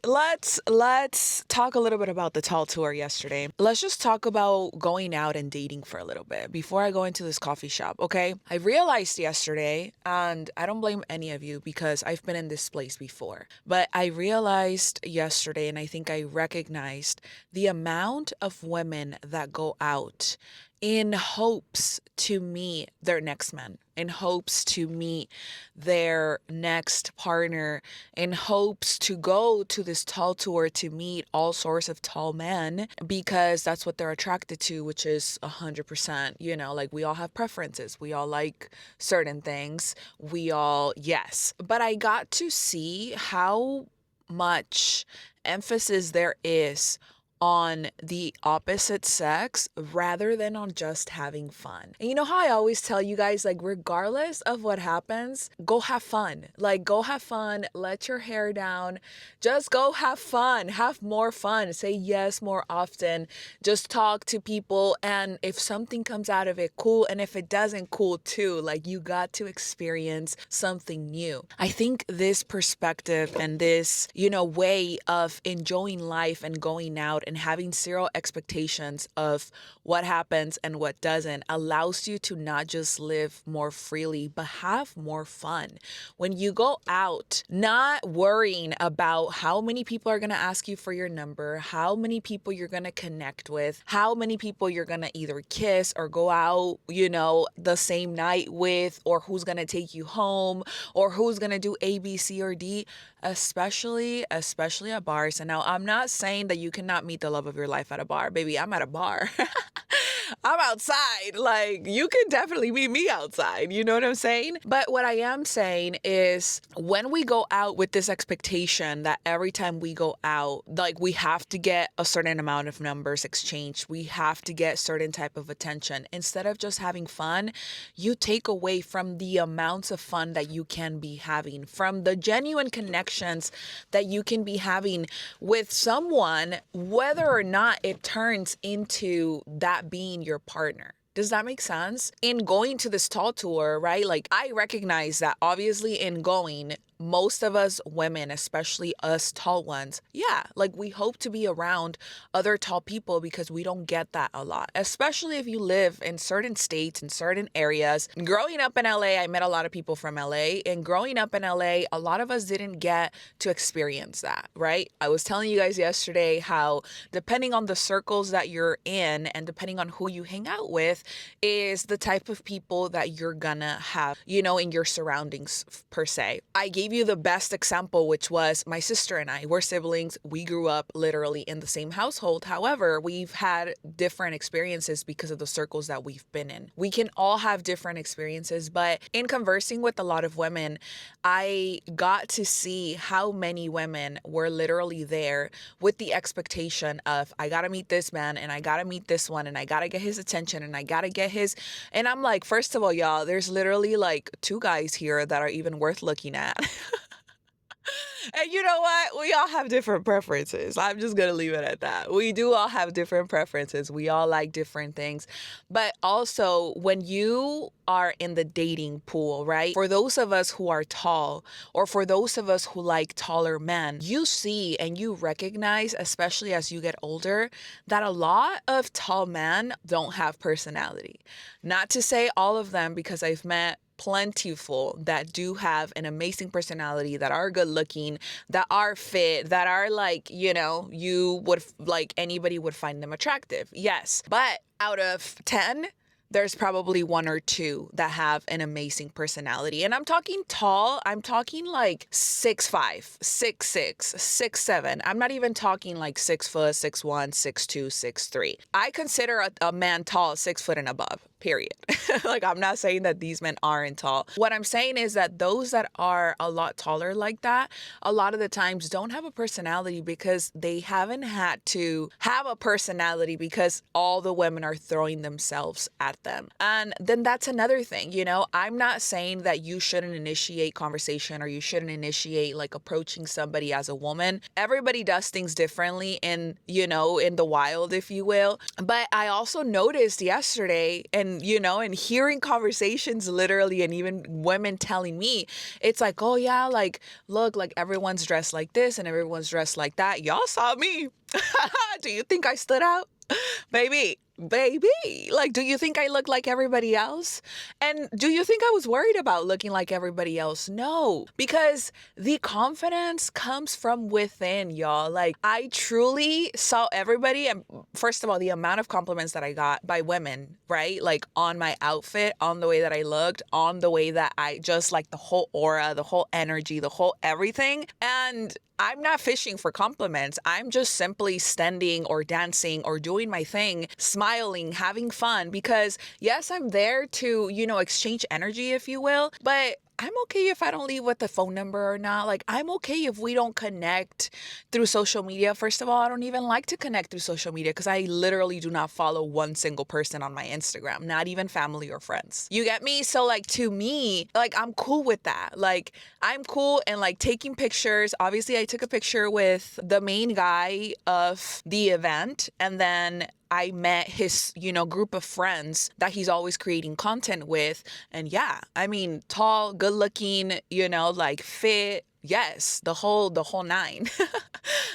talk a little bit about the tall tour yesterday. Let's just talk about going out and dating for a little bit before I go into this coffee shop, okay? I realized yesterday, and I don't blame any of you because I've been in this place before, but I realized yesterday, and I think I recognized the amount of women that go out in hopes to meet their next man, in hopes to meet their next partner, in hopes to go to this tall tour to meet all sorts of tall men because that's what they're attracted to, which is 100%, you know, like we all have preferences. We all like certain things. We all, yes. But I got to see how much emphasis there is on the opposite sex rather than on just having fun. And you know how I always tell you guys, like, regardless of what happens, go have fun. Like, go have fun, let your hair down, just go have fun, have more fun, say yes more often, just talk to people, and if something comes out of it, cool, and if it doesn't, cool too. Like, you got to experience something new. I think this perspective and this, you know, way of enjoying life and going out and having zero expectations of what happens and what doesn't allows you to not just live more freely, but have more fun. When you go out, not worrying about how many people are going to ask you for your number, how many people you're going to connect with, how many people you're going to either kiss or go out, you know, the same night with, or who's going to take you home, or who's going to do A, B, C, or D, especially at bars. And now I'm not saying that you cannot meet the love of your life at a bar. Baby, I'm at a bar. I'm outside. Like, you can definitely meet me outside. You know what I'm saying? But what I am saying is when we go out with this expectation that every time we go out, like, we have to get a certain amount of numbers exchanged. We have to get certain type of attention. Instead of just having fun, you take away from the amounts of fun that you can be having, from the genuine connections that you can be having with someone, whether or not it turns into that being your partner. Does that make sense? In going to this tall tour, right? Like, I recognize that obviously in going, most of us women, especially us tall ones, yeah, like we hope to be around other tall people because we don't get that a lot, especially if you live in certain states, in certain areas. Growing up in LA, I met a lot of people from LA, and growing up in LA, a lot of us didn't get to experience that, right? I was telling you guys yesterday how depending on the circles that you're in and depending on who you hang out with is the type of people that you're gonna have, you know, in your surroundings per se. I gave you the best example, which was my sister and I. We're siblings. We grew up literally in the same household. However, we've had different experiences because of the circles that we've been in. We can all have different experiences, but in conversing with a lot of women, I got to see how many women were literally there with the expectation of, I gotta meet this man and I gotta meet this one and I gotta get his attention and I gotta get his, and I'm like, first of all, y'all, there's literally like 2 guys here that are even worth looking at. And you know what? We all have different preferences. I'm just going to leave it at that. We do all have different preferences. We all like different things. But also, when you are in the dating pool, right? For those of us who are tall, or for those of us who like taller men, you see and you recognize, especially as you get older, that a lot of tall men don't have personality. Not to say all of them, because I've met plentiful that do have an amazing personality, that are good looking, that are fit, that are like, you would like anybody would find them attractive. Yes. But out of 10, there's probably one or two that have an amazing personality. And I'm talking tall. I'm talking like 6'5", 6'6", 6'7". I'm not even talking like 6 foot, 6'1", 6'2", 6'3". I consider a man tall 6 foot and above. Period. Like, I'm not saying that these men aren't tall. What I'm saying is that those that are a lot taller like that, a lot of the times don't have a personality because they haven't had to have a personality because all the women are throwing themselves at them. And then that's another thing, I'm not saying that you shouldn't initiate conversation or you shouldn't initiate like approaching somebody as a woman. Everybody does things differently in the wild, if you will. But I also noticed yesterday, and hearing conversations literally, and even women telling me, it's like, oh yeah, like, look, like everyone's dressed like this and everyone's dressed like that. Y'all saw me. Do you think I stood out? Baby, like, do you think I look like everybody else? And do you think I was worried about looking like everybody else? No, because the confidence comes from within, y'all. Like, I truly saw everybody. And first of all, the amount of compliments that I got by women, right? Like on my outfit, on the way that I looked, on the way that I just like the whole aura, the whole energy, the whole everything. And I'm not fishing for compliments. I'm just simply standing or dancing or doing my thing, smiling, having fun, because yes, I'm there to, exchange energy, if you will, but I'm okay if I don't leave with the phone number or not. Like, I'm okay if we don't connect through social media. First of all, I don't even like to connect through social media because I literally do not follow one single person on my Instagram, not even family or friends. You get me? So like, to me, like, I'm cool with that. Like, I'm cool and like taking pictures. Obviously, I took a picture with the main guy of the event, and then I met his, group of friends that he's always creating content with. And yeah, I mean, tall, good looking, like fit. Yes, the whole nine.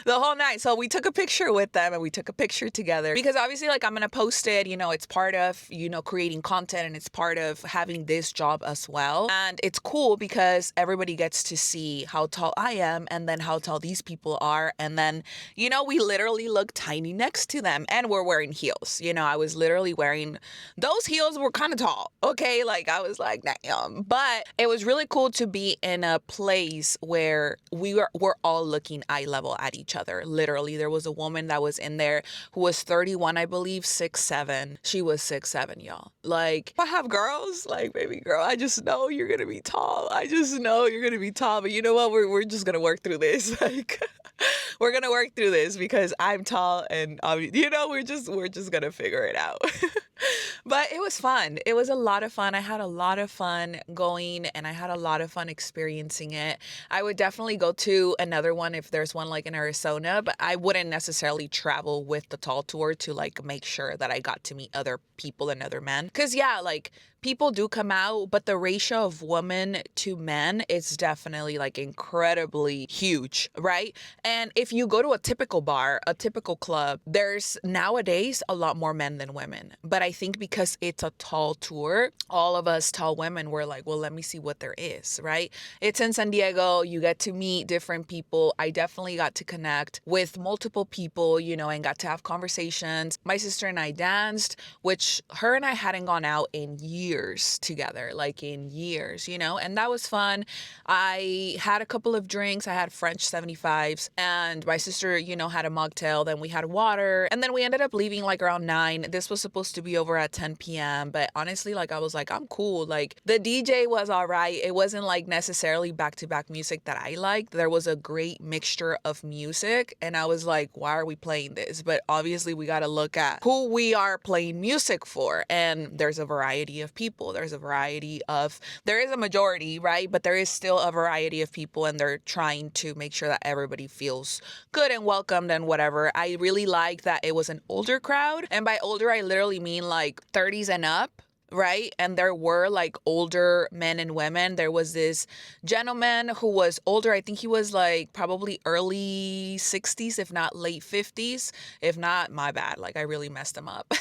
The whole nine. So we took a picture with them and we took a picture together because obviously, like, I'm going to post it, it's part of, creating content, and it's part of having this job as well. And it's cool because everybody gets to see how tall I am and then how tall these people are. And then, we literally look tiny next to them, and we're wearing heels. I was literally wearing, those heels were kind of tall. Okay. Like, I was like, damn. But it was really cool to be in a place where we're all looking eye level at each other. Literally, there was a woman that was in there who was 31, I believe, 6'7". She was 6'7", y'all. Like, I have girls, like, baby girl, I just know you're gonna be tall. I just know you're gonna be tall. But you know what? We're just gonna work through this. Like, we're gonna work through this because I'm tall, and we're just gonna figure it out. But it was fun. It was a lot of fun. I had a lot of fun going, and I had a lot of fun experiencing it. I would definitely go to another one if there's one like in Arizona, but I wouldn't necessarily travel with the tall tour to like make sure that I got to meet other people and other men. Cause yeah, like, people do come out, but the ratio of women to men is definitely like incredibly huge, right? And if you go to a typical bar, a typical club, there's nowadays a lot more men than women. But I think because it's a tall tour, all of us tall women were like, well, let me see what there is, right? It's in San Diego. You get to meet different people. I definitely got to connect with multiple people, and got to have conversations. My sister and I danced, which her and I hadn't gone out in years together, like in years, and that was fun. I had a couple of drinks. I had French 75s, and my sister, had a mocktail. Then we had water, and then we ended up leaving like around 9. This was supposed to be over at 10 p.m. But honestly, like, I was like, I'm cool. Like, the DJ was all right. It wasn't like necessarily back-to-back music that I liked. There was a great mixture of music, and I was like, why are we playing this? But obviously, we got to look at who we are playing music for, and there's a variety of people. people. There is a majority, right? But there is still a variety of people, and they're trying to make sure that everybody feels good and welcomed and whatever. I really like that it was an older crowd. And by older, I literally mean like 30s and up. Right. And there were like older men and women. There was this gentleman who was older. I think he was like probably early 60s, if not late 50s. If not, my bad. Like I really messed him up.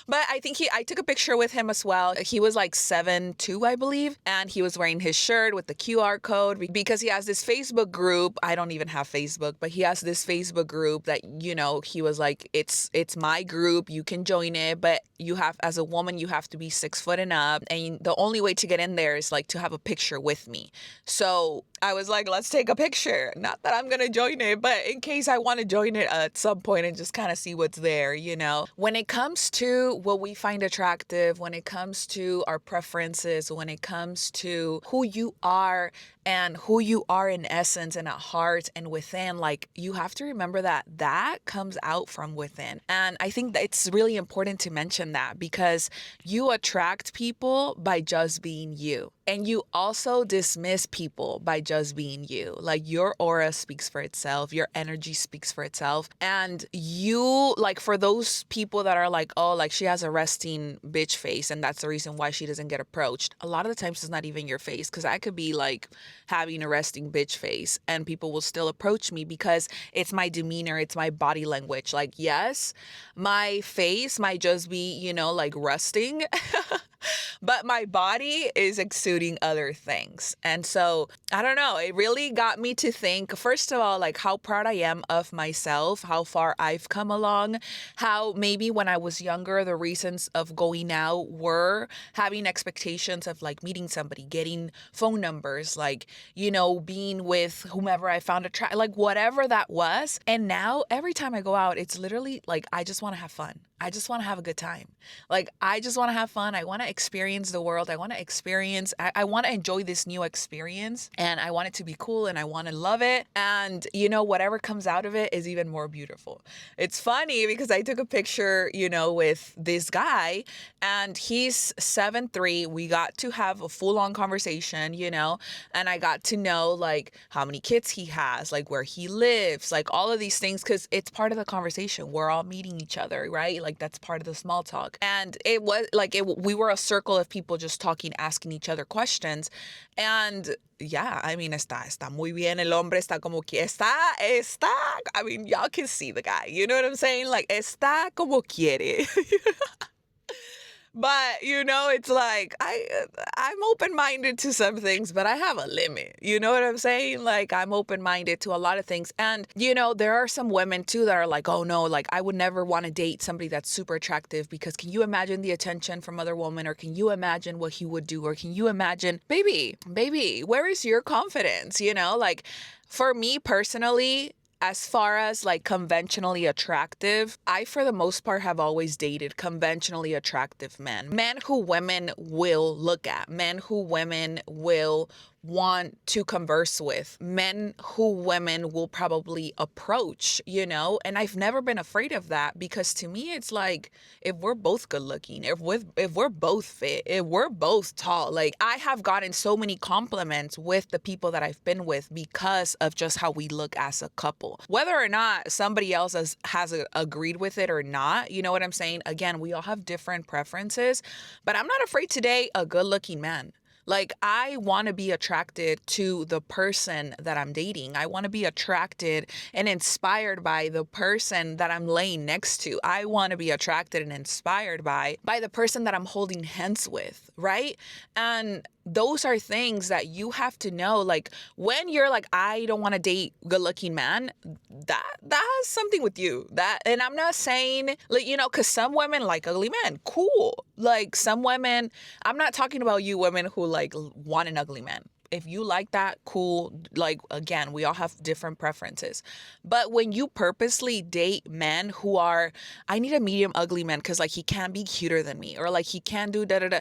But I took a picture with him as well. He was like 7'2", I believe. And he was wearing his shirt with the QR code because he has this Facebook group. I don't even have Facebook, but he has this Facebook group that, he was like, it's my group. You can join it. But as a woman, you have to be 6 foot and up. And the only way to get in there is like to have a picture with me. So I was like, let's take a picture. Not that I'm going to join it, but in case I want to join it at some point and just kind of see what's there, When it comes to what we find attractive, when it comes to our preferences, when it comes to who you are and who you are in essence and at heart and within, like you have to remember that comes out from within. And I think that it's really important to mention that because you attract people by just being you. And you also dismiss people by just being you. Like your aura speaks for itself. Your energy speaks for itself. And you, like for those people that are like, oh, like she has a resting bitch face and that's the reason why she doesn't get approached. A lot of the times it's not even your face, because I could be like having a resting bitch face and people will still approach me because it's my demeanor. It's my body language. Like, yes, my face might just be, like rusting. But my body is exuding other things. And so, I don't know, it really got me to think, first of all, like how proud I am of myself, how far I've come along, how maybe when I was younger, the reasons of going out were having expectations of like meeting somebody, getting phone numbers, like, being with whomever I found attractive, like whatever that was. And now every time I go out, it's literally like, I just want to have fun. I just want to have a good time. Like, I just want to have fun. I want to experience the world. I want to enjoy this new experience, and I want it to be cool, and I want to love it. And, whatever comes out of it is even more beautiful. It's funny because I took a picture, with this guy, and he's 7'3". We got to have a full-on conversation, and I got to know like how many kids he has, like where he lives, like all of these things, because it's part of the conversation. We're all meeting each other, right? Like that's part of the small talk. And it was like we were a circle of people just talking, asking each other questions. And yeah, I mean, está muy bien el hombre, está como que está, I mean, y'all can see the guy, you know what I'm saying? Like, está como quiere. But, it's like, I'm open-minded to some things, but I have a limit. You know what I'm saying? Like, I'm open-minded to a lot of things. And, there are some women, too, that are like, oh, no, like, I would never want to date somebody that's super attractive because can you imagine the attention from other women? Or can you imagine what he would do? Or can you imagine, baby, where is your confidence? Like, for me personally, as far as like conventionally attractive, I for the most part have always dated conventionally attractive men who women will look at, men who women will want to converse with, men who women will probably approach, and I've never been afraid of that because to me it's like, if we're both good looking, if we're both fit, if we're both tall, like I have gotten so many compliments with the people that I've been with because of just how we look as a couple, whether or not somebody else has agreed with it or not. You know what I'm saying? Again, we all have different preferences, but I'm not afraid to date a good looking man. Like, I want to be attracted to the person that I'm dating. I want to be attracted and inspired by the person that I'm laying next to. I want to be attracted and inspired by the person that I'm holding hands with, right? And those are things that you have to know. Like, when you're like, I don't want to date good looking man, that has something with you. And I'm not saying, like, because some women like ugly men. Cool. Like, some women, I'm not talking about you women who like want an ugly man. If you like that, cool. Like, again, we all have different preferences. But when you purposely date men who are, I need a medium ugly man because like he can't be cuter than me, or like he can't do da da da.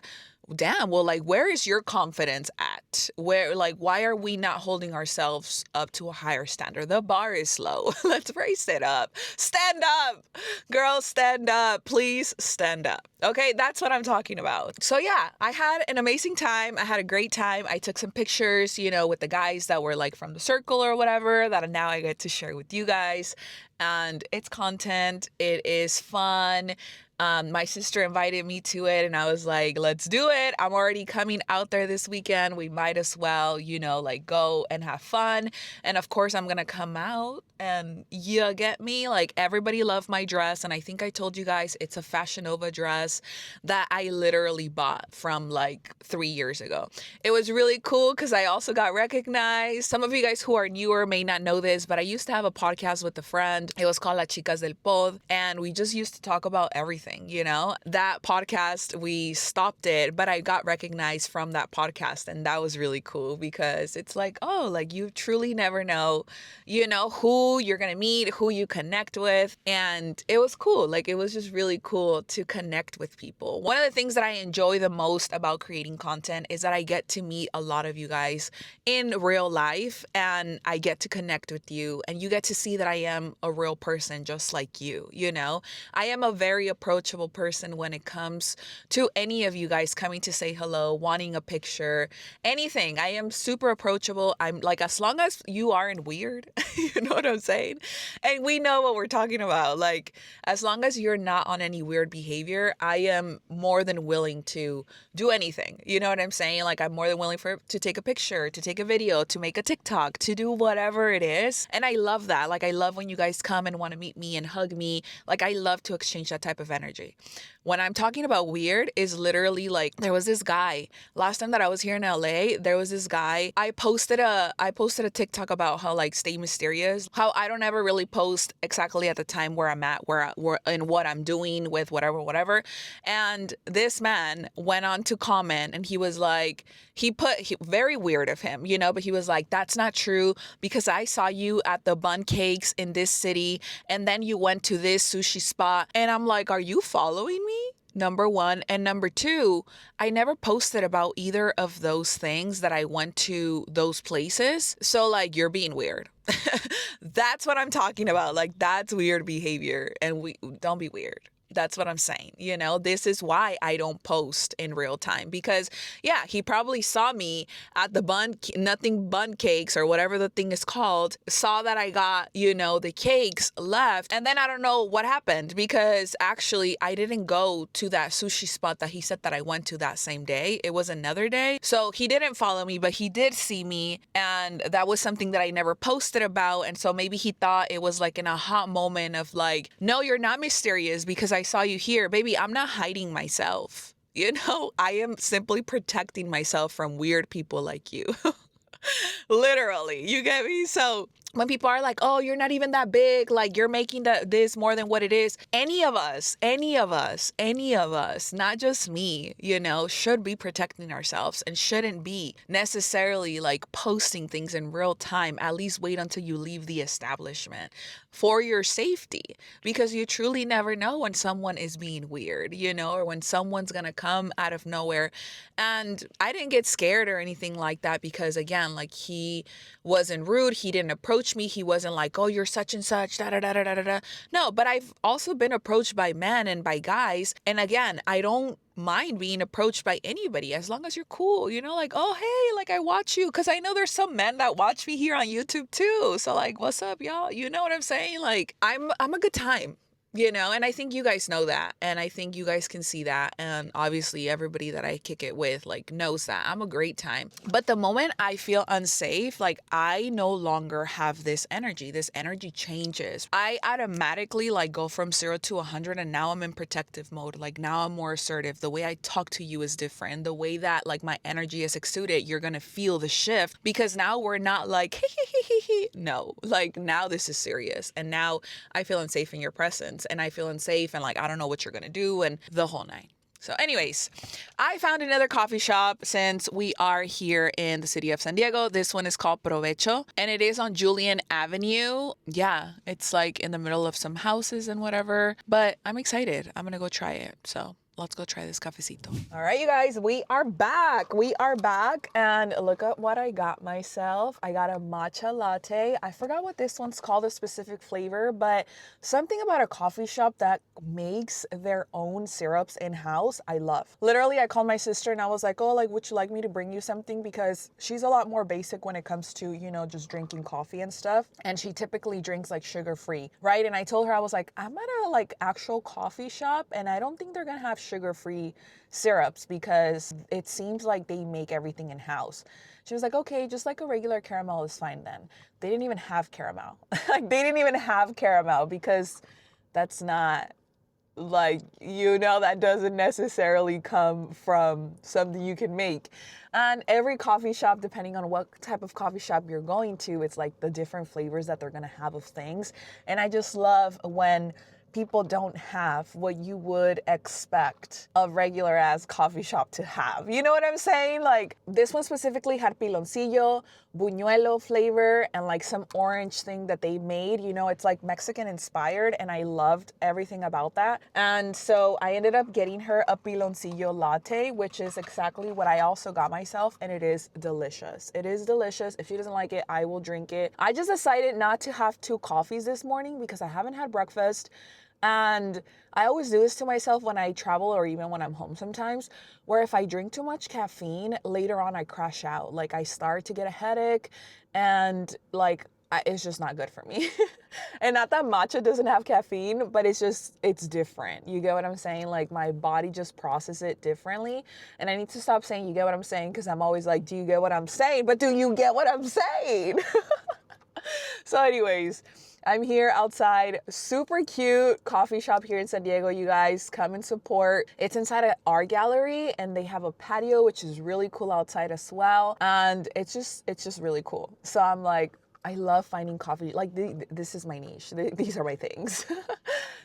damn, well, like, where is your confidence at? Where, like, why are we not holding ourselves up to a higher standard? The bar is low. Let's raise it up. Stand up. Girls, stand up. Please stand up. Okay, that's what I'm talking about. So yeah, I had an amazing time. I had a great time. I took some pictures, you know, with the guys that were like from the circle or whatever that now I get to share with you guys. And it's content. It is fun. My sister invited me to it and I was like, let's do it. I'm already coming out there this weekend. We might as well, you know, like go and have fun. And of course, I'm going to come out and you get me. Like everybody loved my dress. And I think I told you guys it's a Fashion Nova dress that I literally bought from like 3 years ago. It was really cool because I also got recognized. Some of you guys who are newer may not know this, but I used to have a podcast with a friend. It was called La Chicas del Pod. And we just used to talk about everything, you know? That podcast, we stopped it, but I got recognized from that podcast. And that was really cool because it's like, oh, like you truly never know, you know, who you're going to meet, who you connect with. And it was cool. Like it was just really cool to connect with people. One of the things that I enjoy the most about creating content is that I get to meet a lot of you guys in real life and I get to connect with you and you get to see that I am a real person just like you know? I am a very approachable person when it comes to any of you guys coming to say hello, wanting a picture, anything. I am super approachable. I'm like, as long as you aren't weird, you know what I'm saying? And we know what we're talking about. Like, as long as you're not on any weird behavior, I am more than willing to do anything. You know what I'm saying? Like, I'm more than willing to take a picture, to take a video, to make a TikTok, to do whatever it is. And I love that. Like, I love when you guys come and want to meet me and hug me. Like, I love to exchange that type of energy. When I'm talking about weird is literally like, there was this guy last time that I was here in LA, there was this guy. I posted a TikTok about how like stay mysterious, how I don't ever really post exactly at the time where I'm at, where and what I'm doing with whatever. And this man went on to comment and he was like, very weird of him, you know, but he was like, that's not true because I saw you at the bun cakes in this city and then you went to this sushi spot. And I'm like, are you following me? Number one. And number two, I never posted about either of those things that I went to those places. So like, you're being weird. That's what I'm talking about. Like, that's weird behavior and we don't be weird. That's what I'm saying. You know, this is why I don't post in real time because yeah, he probably saw me at the nothing bun cakes or whatever the thing is called, saw that I got, you know, the cakes left. And then I don't know what happened because actually I didn't go to that sushi spot that he said that I went to that same day. It was another day. So he didn't follow me, but he did see me. And that was something that I never posted about. And so maybe he thought it was like in a hot moment of like, no, you're not mysterious because I saw you here. Baby, I'm not hiding myself. You know, I am simply protecting myself from weird people like you. Literally, you get me? So when people are like, oh, you're not even that big, like you're making this more than what it is. Any of us, not just me, you know, should be protecting ourselves and shouldn't be necessarily like posting things in real time. At least wait until you leave the establishment for your safety, because you truly never know when someone is being weird, you know, or when someone's gonna come out of nowhere. And I didn't get scared or anything like that because again, like he wasn't rude. He didn't approach me. He wasn't like, oh, you're such and such, da da da da da da. No, but I've also been approached by men and by guys. And again, I don't mind being approached by anybody as long as you're cool, you know, like, oh, hey, like I watch you. Cause I know there's some men that watch me here on YouTube too. So like, what's up, y'all? You know what I'm saying? Like I'm a good time. You know, and I think you guys know that. And I think you guys can see that. And obviously everybody that I kick it with like knows that I'm a great time. But the moment I feel unsafe, like I no longer have this energy. This energy changes. I automatically like go from 0 to 100 and now I'm in protective mode. Like now I'm more assertive. The way I talk to you is different. The way that like my energy is exuded, you're going to feel the shift because now we're not like, no, like now this is serious. And now I feel unsafe in your presence. And I feel unsafe and like I don't know what you're gonna do and the whole nine. So anyways, I found another coffee shop since we are here in the city of San Diego. This one is called Provecho and it is on Julian Avenue. Yeah, it's like in the middle of some houses and whatever, but I'm excited. I'm gonna go try it. So let's go try this cafecito. All right, you guys, we are back. And look at what I got myself. I got a matcha latte. I forgot what this one's called, a specific flavor, but something about a coffee shop that makes their own syrups in-house, I love. Literally, I called my sister and I was like, oh, like, would you like me to bring you something? Because she's a lot more basic when it comes to, you know, just drinking coffee and stuff. And she typically drinks like sugar-free, right? And I told her, I was like, I'm at a like actual coffee shop and I don't think they're gonna have sugar-free syrups because it seems like they make everything in-house. She was like, okay, just like a regular caramel is fine then. They didn't even have caramel. Like they didn't even have caramel because that's not like, you know, that doesn't necessarily come from something you can make. And every coffee shop, depending on what type of coffee shop you're going to, it's like the different flavors that they're gonna have of things. And I just love when people don't have what you would expect a regular ass coffee shop to have. You know what I'm saying? Like this one specifically had piloncillo, buñuelo flavor, and like some orange thing that they made. You know, it's like Mexican inspired and I loved everything about that. And so I ended up getting her a piloncillo latte, which is exactly what I also got myself, and it is delicious. It is delicious. If she doesn't like it, I will drink it. I just decided not to have 2 coffees this morning because I haven't had breakfast. And I always do this to myself when I travel or even when I'm home sometimes, where if I drink too much caffeine, later on I crash out. Like I start to get a headache and like it's just not good for me. And not that matcha doesn't have caffeine, but it's different. You get what I'm saying? Like my body just processes it differently. And I need to stop saying you get what I'm saying because I'm always like, do you get what I'm saying? But do you get what I'm saying? So anyways, I'm here outside, super cute coffee shop here in San Diego. You guys come and support. It's inside an art gallery and they have a patio, which is really cool outside as well. And it's just really cool. So I'm like, I love finding coffee. Like this is my niche. These are my things.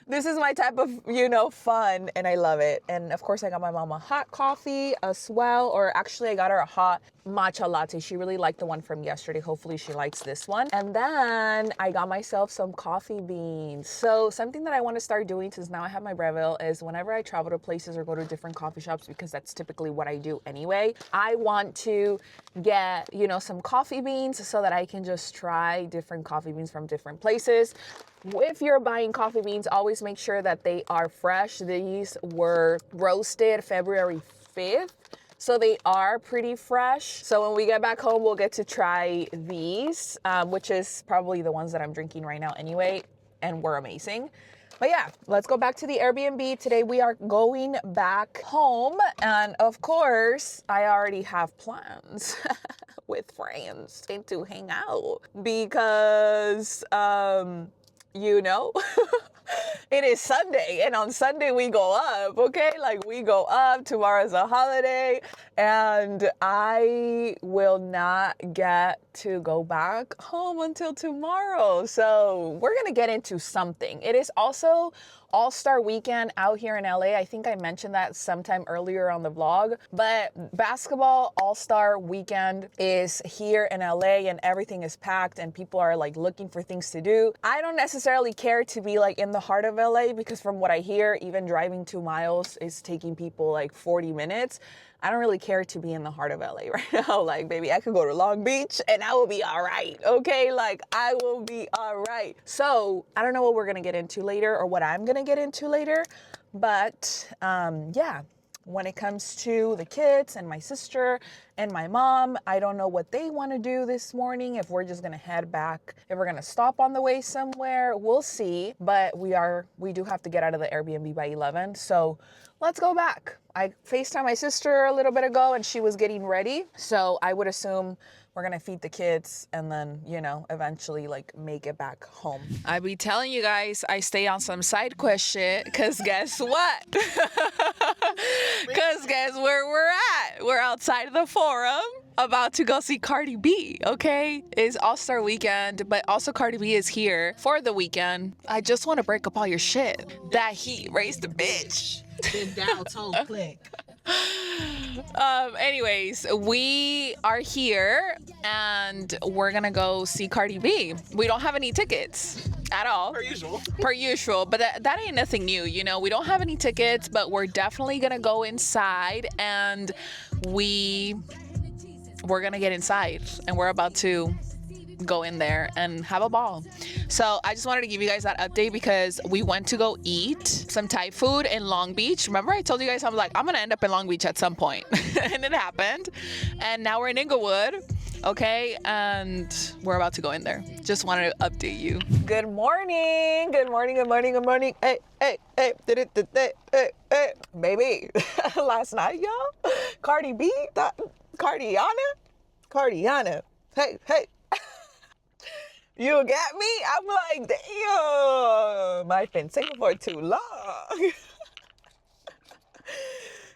This is my type of, you know, fun and I love it. And of course I got my mom a hot coffee as well, or actually I got her a hot matcha latte. She really liked the one from yesterday. Hopefully she likes this one. And then I got myself some coffee beans. So something that I want to start doing since now I have my Breville is whenever I travel to places or go to different coffee shops, because that's typically what I do anyway, I want to get, you know, some coffee beans so that I can just try different coffee beans from different places. If you're buying coffee beans, always make sure that they are fresh. These were roasted February 5th. So they are pretty fresh. So when we get back home, we'll get to try these, which is probably the ones that I'm drinking right now anyway, and were amazing. But yeah, let's go back to the Airbnb. Today we are going back home. And of course, I already have plans with friends to hang out because, you know, it is Sunday and on Sunday we go up, okay? Like we go up, tomorrow's a holiday and I will not get to go back home until tomorrow. So we're gonna get into something. It is also All-Star Weekend out here in LA. I think I mentioned that sometime earlier on the vlog, but basketball All-Star Weekend is here in LA and everything is packed and people are like looking for things to do. I don't necessarily care to be like in the heart of LA because from what I hear, even driving 2 miles is taking people like 40 minutes. I don't really care to be in the heart of LA right now. Like, baby, I could go to Long Beach and I will be all right, okay? Like, I will be all right. So, I don't know what we're gonna get into later or what I'm gonna get into later, but yeah. When it comes to the kids and my sister and my mom, I don't know what they want to do this morning. If we're just going to head back, if we're going to stop on the way somewhere, we'll see. But we do have to get out of the Airbnb by 11. So let's go back. I FaceTimed my sister a little bit ago and she was getting ready. So I would assume we're gonna feed the kids and then, you know, eventually like make it back home. I be telling you guys, I stay on some side quest shit, cause guess what? Cause guess where we're at? We're outside of the Forum, about to go see Cardi B, okay? It's All-Star Weekend, but also Cardi B is here for the weekend. I just wanna break up all your shit. That heat raised the bitch. Big down toe click. Anyways, we are here and we're gonna go see Cardi B. We don't have any tickets. at all. Per usual, but that ain't nothing new. You know, we don't have any tickets, but we're definitely gonna go inside, and we're gonna get inside, and we're about to go in there and have a ball. So I just wanted to give you guys that update because we went to go eat some Thai food in Long Beach. Remember I told you guys I'm gonna end up in Long Beach at some point and it happened, and now we're in Inglewood. Okay, and we're about to go in there. Just wanted to update you. Good morning. Good morning. Good morning. Good morning. Hey, hey, hey, hey, hey, baby. Last night, y'all, Cardi B, Cardiana. Hey, hey. You get me? I'm like, damn, I've been single for too long.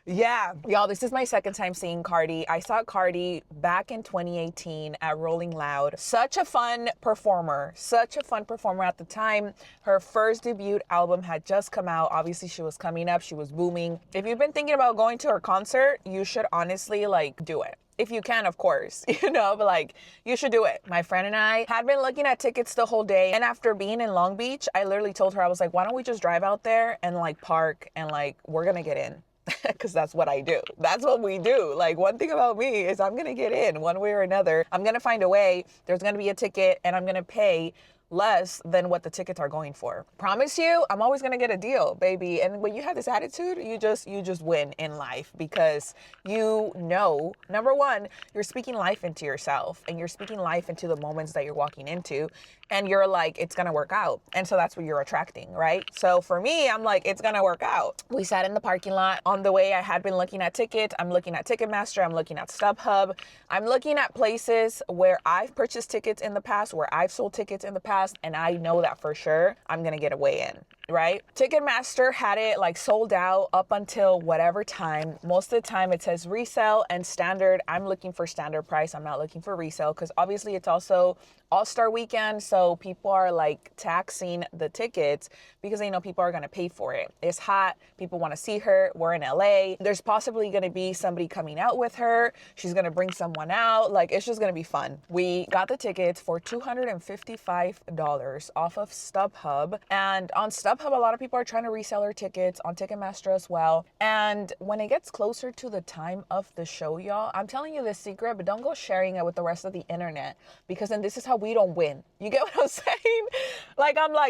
Yeah, y'all, this is my second time seeing Cardi. I saw Cardi back in 2018 at Rolling Loud. Such a fun performer at the time. Her first debut album had just come out. Obviously, she was coming up, she was booming. If you've been thinking about going to her concert, you should honestly do it. If you can, of course, but you should do it. My friend and I had been looking at tickets the whole day. And after being in Long Beach, I literally told her, I was like, why don't we just drive out there and park and we're gonna get in. Because that's what I do. That's what we do. One thing about me is I'm gonna get in one way or another. I'm gonna find a way. There's gonna be a ticket and I'm gonna pay less than what the tickets are going for. Promise you, I'm always gonna get a deal, baby. And when you have this attitude, you just win in life because number one, you're speaking life into yourself and you're speaking life into the moments that you're walking into, and you're like, it's gonna work out. And so that's what you're attracting, right? So for me, I'm like, it's gonna work out. We sat in the parking lot. On the way, I had been looking at tickets. I'm looking at Ticketmaster. I'm looking at StubHub. I'm looking at places where I've purchased tickets in the past, where I've sold tickets in the past, and I know that for sure I'm gonna get a way in, right? Ticketmaster had it sold out up until whatever time. Most of the time it says resale and standard. I'm looking for standard price. I'm not looking for resale because obviously it's also All-Star weekend, so people are taxing the tickets because they know people are gonna pay for it. It's hot, people wanna see her, we're in LA. There's possibly gonna be somebody coming out with her. She's gonna bring someone out. It's just gonna be fun. We got the tickets for $255 off of StubHub. And on StubHub, a lot of people are trying to resell their tickets, on Ticketmaster as well. And when it gets closer to the time of the show, y'all, I'm telling you this secret, but don't go sharing it with the rest of the internet because then this is how we don't win. You get what I'm saying?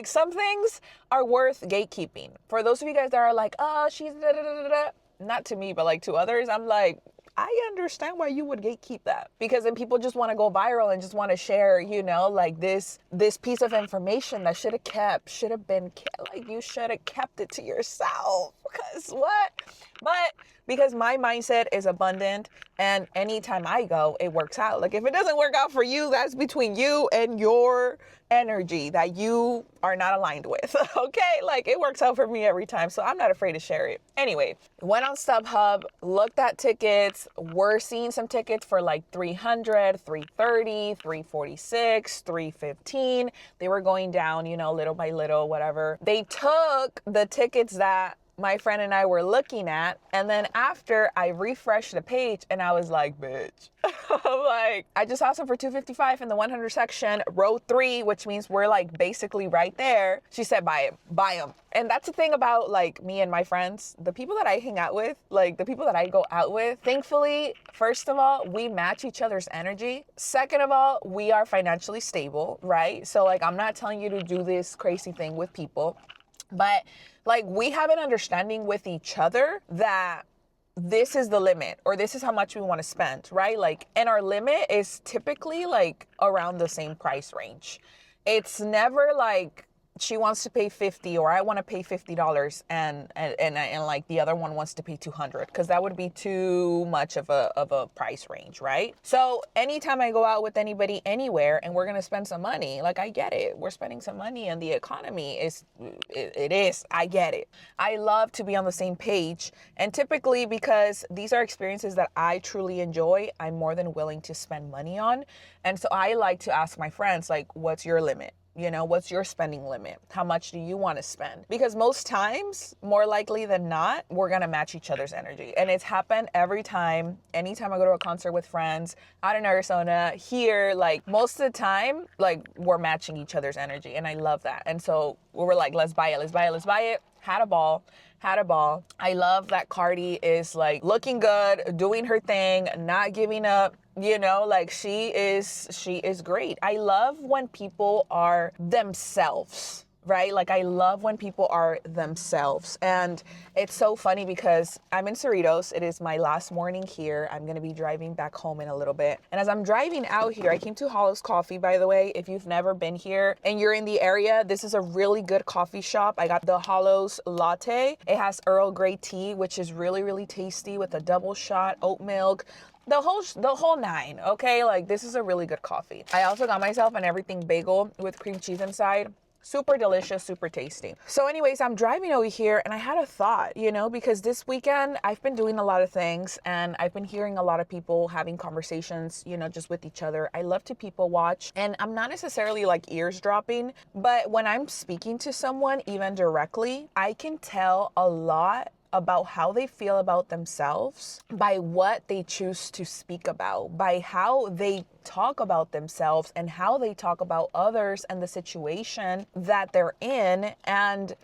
Some things are worth gatekeeping. For those of you guys that are oh, she's da da da da, not to me, but to others, I'm I understand why you would gatekeep that, because then people just want to go viral and just want to share, this piece of information that should have been kept. You should have kept it to yourself. Because what? But because my mindset is abundant, and anytime I go, it works out. If it doesn't work out for you, that's between you and your energy that you are not aligned with. Okay? It works out for me every time, so I'm not afraid to share it. Anyway, went on StubHub, looked at tickets. We're seeing some tickets for $300, $330, $346, $315. They were going down, little by little, whatever. They took the tickets that my friend and I were looking at, and then after I refreshed the page and I was like, bitch. I just saw some for $255 in the 100 section, row 3, which means we're basically right there. She said, buy them. And that's the thing about me and my friends, the people that I hang out with, the people that I go out with. Thankfully, first of all, we match each other's energy. Second of all, we are financially stable, right? So I'm not telling you to do this crazy thing with people, but we have an understanding with each other that this is the limit, or this is how much we want to spend, right? And our limit is typically around the same price range. It's never she wants to pay $50 or I want to pay $50 and the other one wants to pay $200, because that would be too much of a price range, right? So anytime I go out with anybody anywhere and we're going to spend some money, I get it. We're spending some money and the economy is, I get it. I love to be on the same page, and typically because these are experiences that I truly enjoy, I'm more than willing to spend money on. And so I like to ask my friends, what's your limit? You know, what's your spending limit? How much do you want to spend? Because most times, more likely than not, we're going to match each other's energy. And it's happened every time, anytime I go to a concert with friends out in Arizona, here, like most of the time, like we're matching each other's energy. And I love that. And so we were like, let's buy it, let's buy it, let's buy it. Had a ball. I love that Cardi is like looking good, doing her thing, not giving up. You know, like she is great. I love when people are themselves, right? Like I love when people are themselves. And it's so funny because I'm in Cerritos. It is my last morning here. I'm going to be driving back home in a little bit. And as I'm driving out here, I came to Hollow's Coffee, by the way. If you've never been here and you're in the area, this is a really good coffee shop. I got the Hollow's latte. It has Earl Grey tea, which is really, really tasty with a double shot oat milk. The whole nine, okay? Like this is a really good coffee. I also got myself an everything bagel with cream cheese inside. Super delicious, super tasty. So anyways, I'm driving over here and I had a thought, you know, because this weekend I've been doing a lot of things and I've been hearing a lot of people having conversations, you know, just with each other. I love to people watch and I'm not necessarily like eavesdropping, but when I'm speaking to someone even directly, I can tell a lot about how they feel about themselves by what they choose to speak about, by how they talk about themselves and how they talk about others and the situation that they're in and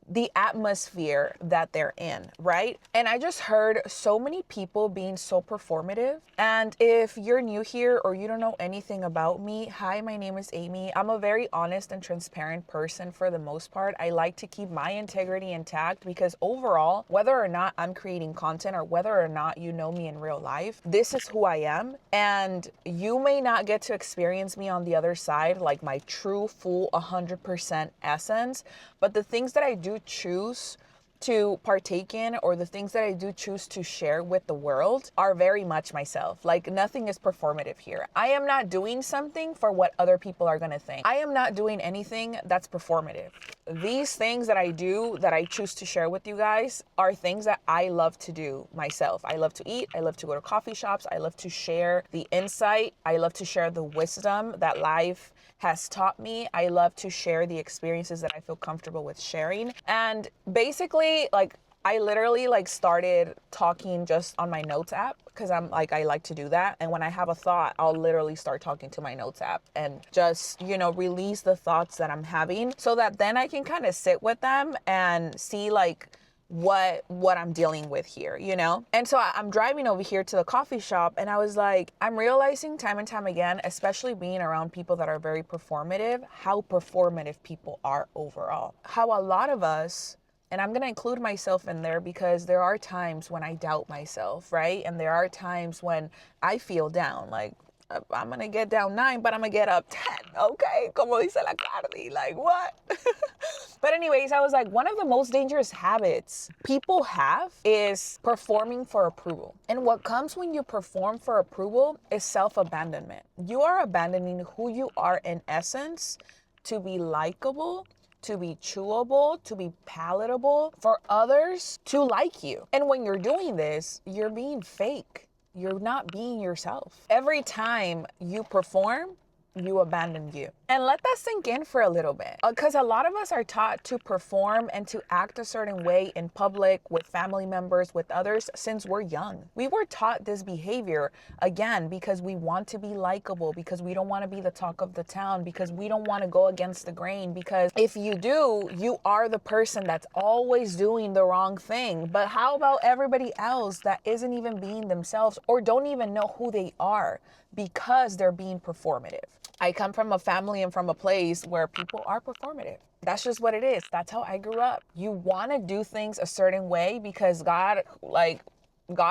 the atmosphere that they're in, right? And I just heard so many people being so performative. And if you're new here or you don't know anything about me, hi, my name is Amy. I'm a very honest and transparent person for the most part. I like to keep my integrity intact because overall, whether or not I'm creating content or whether or not you know me in real life, this is who I am. And you may not get to experience me on the other side, like my true, full 100% essence, but the things that I do choose to partake in or the things that I do choose to share with the world are very much myself. Like nothing is performative here. I am not doing something for what other people are going to think. I am not doing anything that's performative. These things that I do that I choose to share with you guys are things that I love to do myself. I love to eat. I love to go to coffee shops. I love to share the insight. I love to share the wisdom that life has taught me. I love to share the experiences that I feel comfortable with sharing. And basically, like, I literally like started talking just on my notes app because I'm like, I like to do that. And when I have a thought, I'll literally start talking to my notes app and just, you know, release the thoughts that I'm having so that then I can kind of sit with them and see like what I'm dealing with here, you know? And so I'm driving over here to the coffee shop and I was like, I'm realizing time and time again, especially being around people that are very performative, how performative people are overall. How a lot of us, and I'm going to include myself in there because there are times when I doubt myself, right? And there are times when I feel down, like, I'm going to get down 9, but I'm going to get up 10. Okay. Como dice la Cardi. Like, what? But anyways, I was like, one of the most dangerous habits people have is performing for approval. And what comes when you perform for approval is self-abandonment. You are abandoning who you are in essence to be likable, to be chewable, to be palatable, for others to like you. And when you're doing this, you're being fake. You're not being yourself. Every time you perform, you abandon you. And let that sink in for a little bit. Because a lot of us are taught to perform and to act a certain way in public, with family members, with others, since we're young. We were taught this behavior, again, because we want to be likable, because we don't want to be the talk of the town, because we don't want to go against the grain, because if you do, you are the person that's always doing the wrong thing. But how about everybody else that isn't even being themselves or don't even know who they are because they're being performative? I come from a family and from a place where people are performative. That's just what it is. That's how I grew up. You want to do things a certain way because God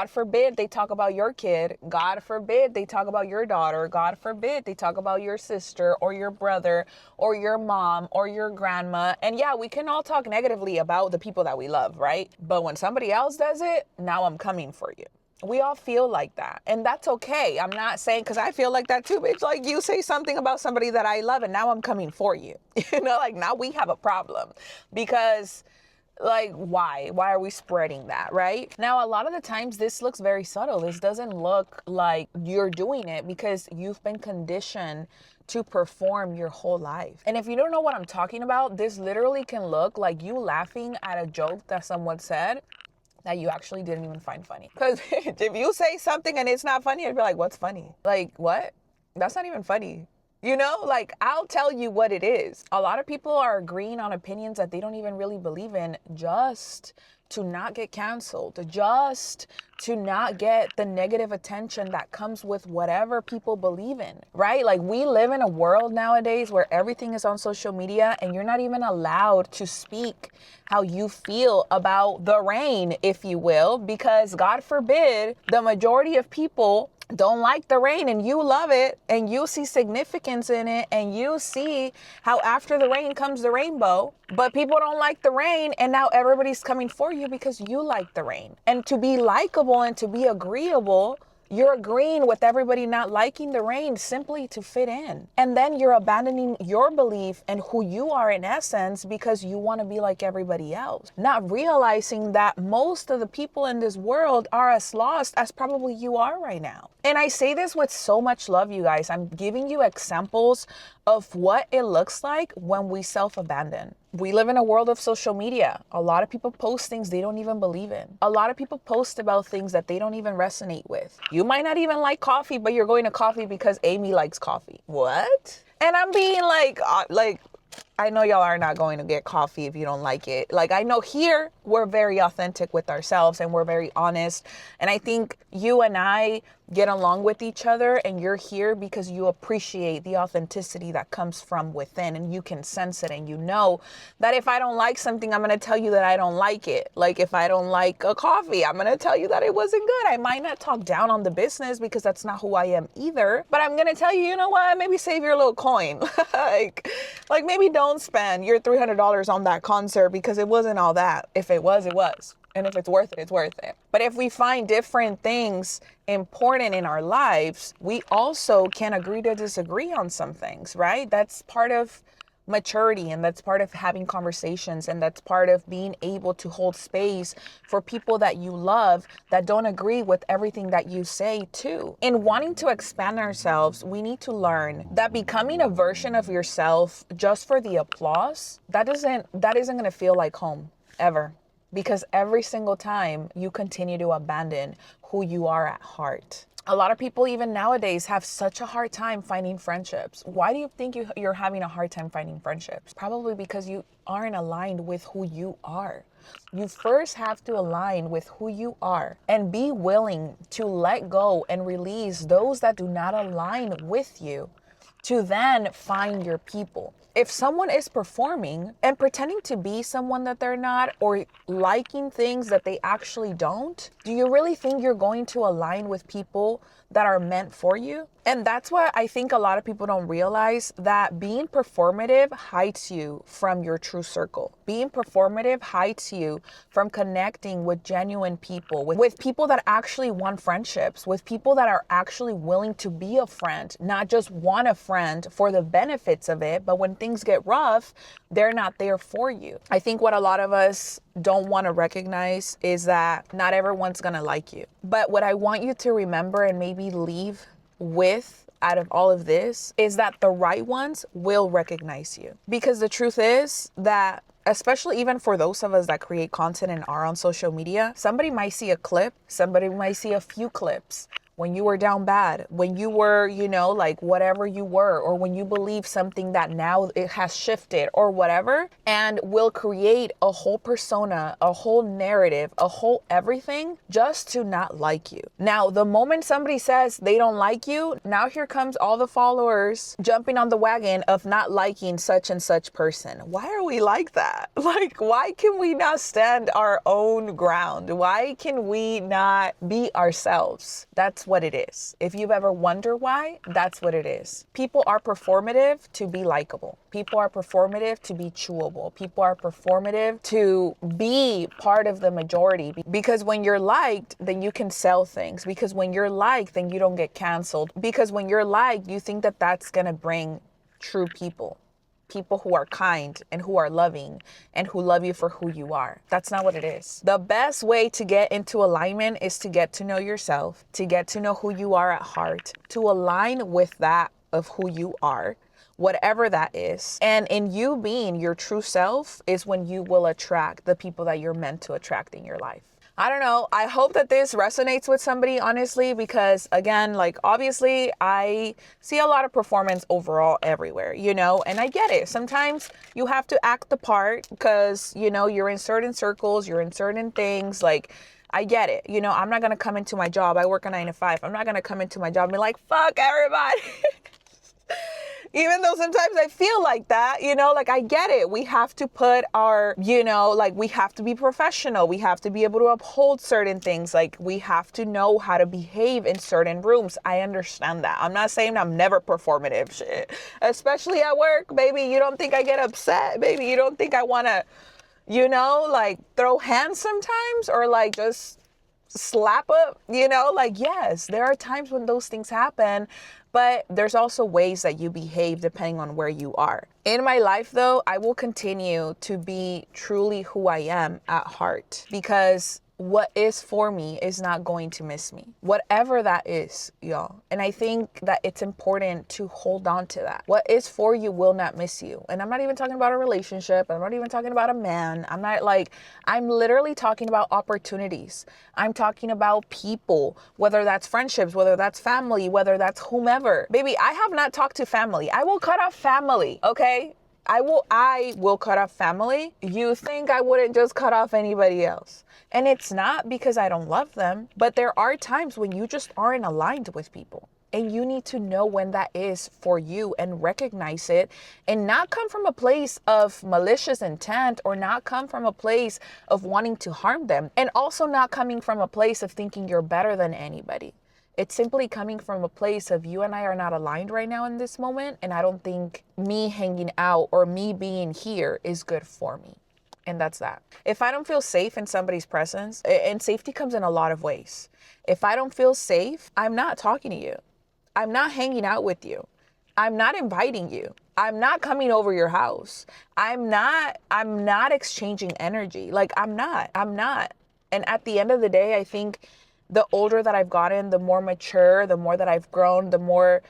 forbid they talk about your kid. God forbid they talk about your daughter. God forbid they talk about your sister or your brother or your mom or your grandma. And yeah, we can all talk negatively about the people that we love, right? But when somebody else does it, now I'm coming for you. We all feel like that. And that's okay. I'm not saying, because I feel like that too. It's like you say something about somebody that I love and now I'm coming for you. You know, like now we have a problem because Like, why? Why are we spreading that, right? Now, a lot of the times this looks very subtle. This doesn't look like you're doing it because you've been conditioned to perform your whole life. And if you don't know what I'm talking about, this literally can look like you laughing at a joke that someone said that you actually didn't even find funny. Because if you say something and it's not funny, I'd be like, what's funny? Like, what? That's not even funny. You know, like, I'll tell you what it is. A lot of people are agreeing on opinions that they don't even really believe in just to not get canceled, just to not get the negative attention that comes with whatever people believe in, right? Like, we live in a world nowadays where everything is on social media and you're not even allowed to speak how you feel about the rain, if you will, because God forbid the majority of people don't like the rain and you love it and you see significance in it and you see how after the rain comes the rainbow, but people don't like the rain and now everybody's coming for you because you like the rain. And to be likable and to be agreeable, you're agreeing with everybody not liking the rain simply to fit in. And then you're abandoning your belief and who you are in essence because you want to be like everybody else. Not realizing that most of the people in this world are as lost as probably you are right now. And I say this with so much love, you guys. I'm giving you examples of what it looks like when we self-abandon. We live in a world of social media. A lot of people post things they don't even believe in. A lot of people post about things that they don't even resonate with. You might not even like coffee, but you're going to coffee because Amy likes coffee. What? And I'm being like, I know y'all are not going to get coffee if you don't like it. Like, I know here we're very authentic with ourselves and we're very honest. And I think you and I get along with each other and you're here because you appreciate the authenticity that comes from within and you can sense it. And you know that if I don't like something, I'm going to tell you that I don't like it. Like if I don't like a coffee, I'm going to tell you that it wasn't good. I might not talk down on the business because that's not who I am either. But I'm going to tell you, you know what? Maybe save your little coin. like maybe don't spend your $300 on that concert because it wasn't all that. If it was, it was. And if it's worth it, it's worth it. But if we find different things important in our lives, we also can agree to disagree on some things, right? That's part of maturity and that's part of having conversations and that's part of being able to hold space for people that you love that don't agree with everything that you say too. In wanting to expand ourselves, we need to learn that becoming a version of yourself just for the applause, that isn't going to feel like home ever. Because every single time you continue to abandon who you are at heart. A lot of people even nowadays have such a hard time finding friendships. Why do you think you're having a hard time finding friendships? Probably because you aren't aligned with who you are. You first have to align with who you are and be willing to let go and release those that do not align with you to then find your people. If someone is performing and pretending to be someone that they're not or liking things that they actually don't, do you really think you're going to align with people that are meant for you? And that's what I think a lot of people don't realize, that being performative hides you from your true circle. Being performative hides you from connecting with genuine people, with people that actually want friendships, with people that are actually willing to be a friend, not just want a friend for the benefits of it, but when things get rough, they're not there for you. I think what a lot of us don't want to recognize is that not everyone's going to like you. But what I want you to remember and maybe leave with out of all of this is that the right ones will recognize you. Because the truth is that, especially even for those of us that create content and are on social media, somebody might see a clip, somebody might see a few clips when you were down bad, when you were, like whatever you were, or when you believe something that now it has shifted or whatever, and will create a whole persona, a whole narrative, a whole everything just to not like you. Now, the moment somebody says they don't like you, now here comes all the followers jumping on the wagon of not liking such and such person. Why are we like that? Like, why can we not stand our own ground? Why can we not be ourselves? That's what it is. If you've ever wondered why, that's what it is. People are performative to be likable. People are performative to be chewable. People are performative to be part of the majority. Because when you're liked, then you can sell things. Because when you're liked, then you don't get canceled. Because when you're liked, you think that that's going to bring true people. people who are kind and who are loving and who love you for who you are. That's not what it is. The best way to get into alignment is to get to know yourself, to get to know who you are at heart, to align with that of who you are, whatever that is. And in you being your true self is when you will attract the people that you're meant to attract in your life. I don't know. I hope that this resonates with somebody, honestly, because again, like obviously I see a lot of performance overall everywhere, you know, and I get it. Sometimes you have to act the part because, you know, you're in certain circles, you're in certain things. Like, I get it. You know, I'm not going to come into my job. I work a 9 to 5. I'm not going to come into my job and be like, fuck everybody. Even though sometimes I feel like that, you know, like I get it. We have to put our, you know, like we have to be professional. We have to be able to uphold certain things. Like we have to know how to behave in certain rooms. I understand that. I'm not saying I'm never performative shit, especially at work, baby. You don't think I get upset, baby? You don't think I want to, you know, like throw hands sometimes or like just slap up, you know, like, yes, there are times when those things happen, but there's also ways that you behave depending on where you are. In my life, though, I will continue to be truly who I am at heart because what is for me is not going to miss me, whatever that is, y'all. And I think that it's important to hold on to that. What is for you will not miss you. And I'm not even talking about a relationship. I'm not even talking about a man. I'm literally talking about opportunities. I'm talking about people, whether that's friendships, whether that's family, whether that's whomever. Baby, I have not talked to family. I will cut off family, okay? I will cut off family. You think I wouldn't just cut off anybody else? And it's not because I don't love them, but there are times when you just aren't aligned with people. And you need to know when that is for you and recognize it and not come from a place of malicious intent or not come from a place of wanting to harm them. And also not coming from a place of thinking you're better than anybody. It's simply coming from a place of you and I are not aligned right now in this moment. And I don't think me hanging out or me being here is good for me. And that's that. If I don't feel safe in somebody's presence, and safety comes in a lot of ways. If I don't feel safe, I'm not talking to you. I'm not hanging out with you. I'm not inviting you. I'm not coming over your house. I'm not exchanging energy. Like I'm not. And at the end of the day, I think the older that I've gotten, the more mature, the more that I've grown, the more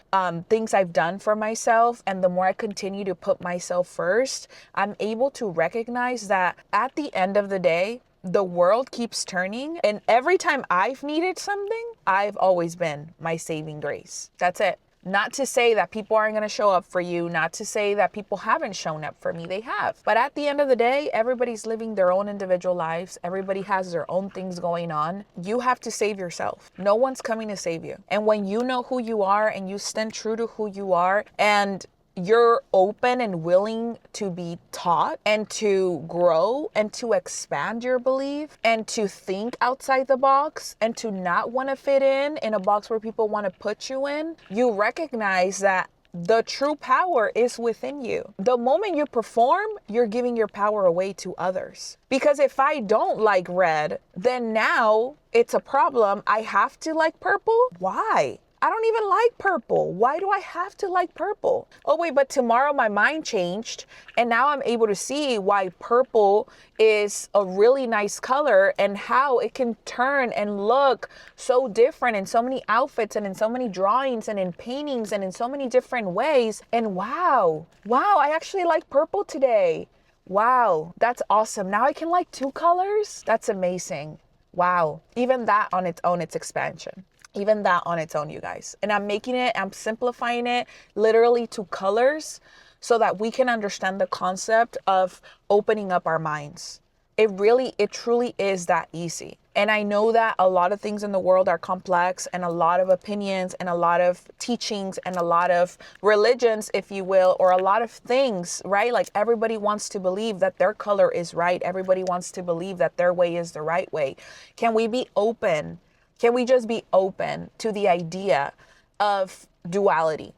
things I've done for myself, and the more I continue to put myself first, I'm able to recognize that at the end of the day, the world keeps turning. And every time I've needed something, I've always been my saving grace. That's it. Not to say that people aren't going to show up for you, not to say that people haven't shown up for me. They have. But at the end of the day, everybody's living their own individual lives. Everybody has their own things going on. You have to save yourself. No one's coming to save you. And when you know who you are and you stand true to who you are and you're open and willing to be taught and to grow and to expand your belief and to think outside the box and to not want to fit in a box where people want to put you in, you recognize that the true power is within you. The moment you perform, you're giving your power away to others. Because if I don't like red, then now it's a problem. I have to like purple? Why? I don't even like purple. Why do I have to like purple? Oh wait, but tomorrow my mind changed and now I'm able to see why purple is a really nice color and how it can turn and look so different in so many outfits and in so many drawings and in paintings and in so many different ways. And wow, I actually like purple today. Wow, that's awesome. Now I can like 2 colors. That's amazing. Wow. Even that on its own, it's expansion. Even that on its own, you guys. And I'm simplifying it literally to colors so that we can understand the concept of opening up our minds. It truly is that easy. And I know that a lot of things in the world are complex and a lot of opinions and a lot of teachings and a lot of religions, if you will, or a lot of things, right? Like everybody wants to believe that their color is right. Everybody wants to believe that their way is the right way. Can we be open? Can we just be open to the idea of duality?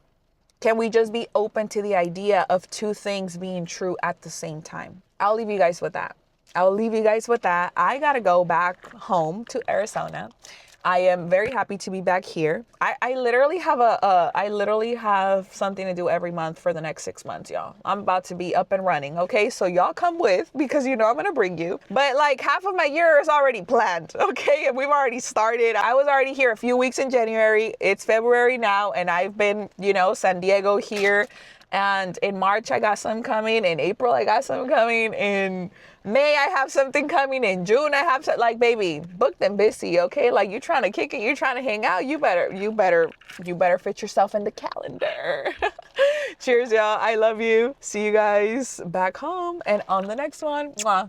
Can we just be open to the idea of 2 things being true at the same time? I'll leave you guys with that. I gotta go back home to Arizona. I am very happy to be back here. I literally have I literally have something to do every month for the next 6 months, y'all. I'm about to be up and running, okay? So y'all come with, because you know I'm gonna bring you. But like half of my year is already planned, okay? And we've already started. I was already here a few weeks in January. It's February now, and I've been, you know, San Diego here. And in March, I got some coming. In April, I got some coming. In May, I have something coming. In June, I have some, like, baby, booked and busy, okay? Like, you trying to kick it, you trying to hang out, you better fit yourself in the calendar. Cheers, y'all. I love you. See you guys back home and on the next one. Mwah.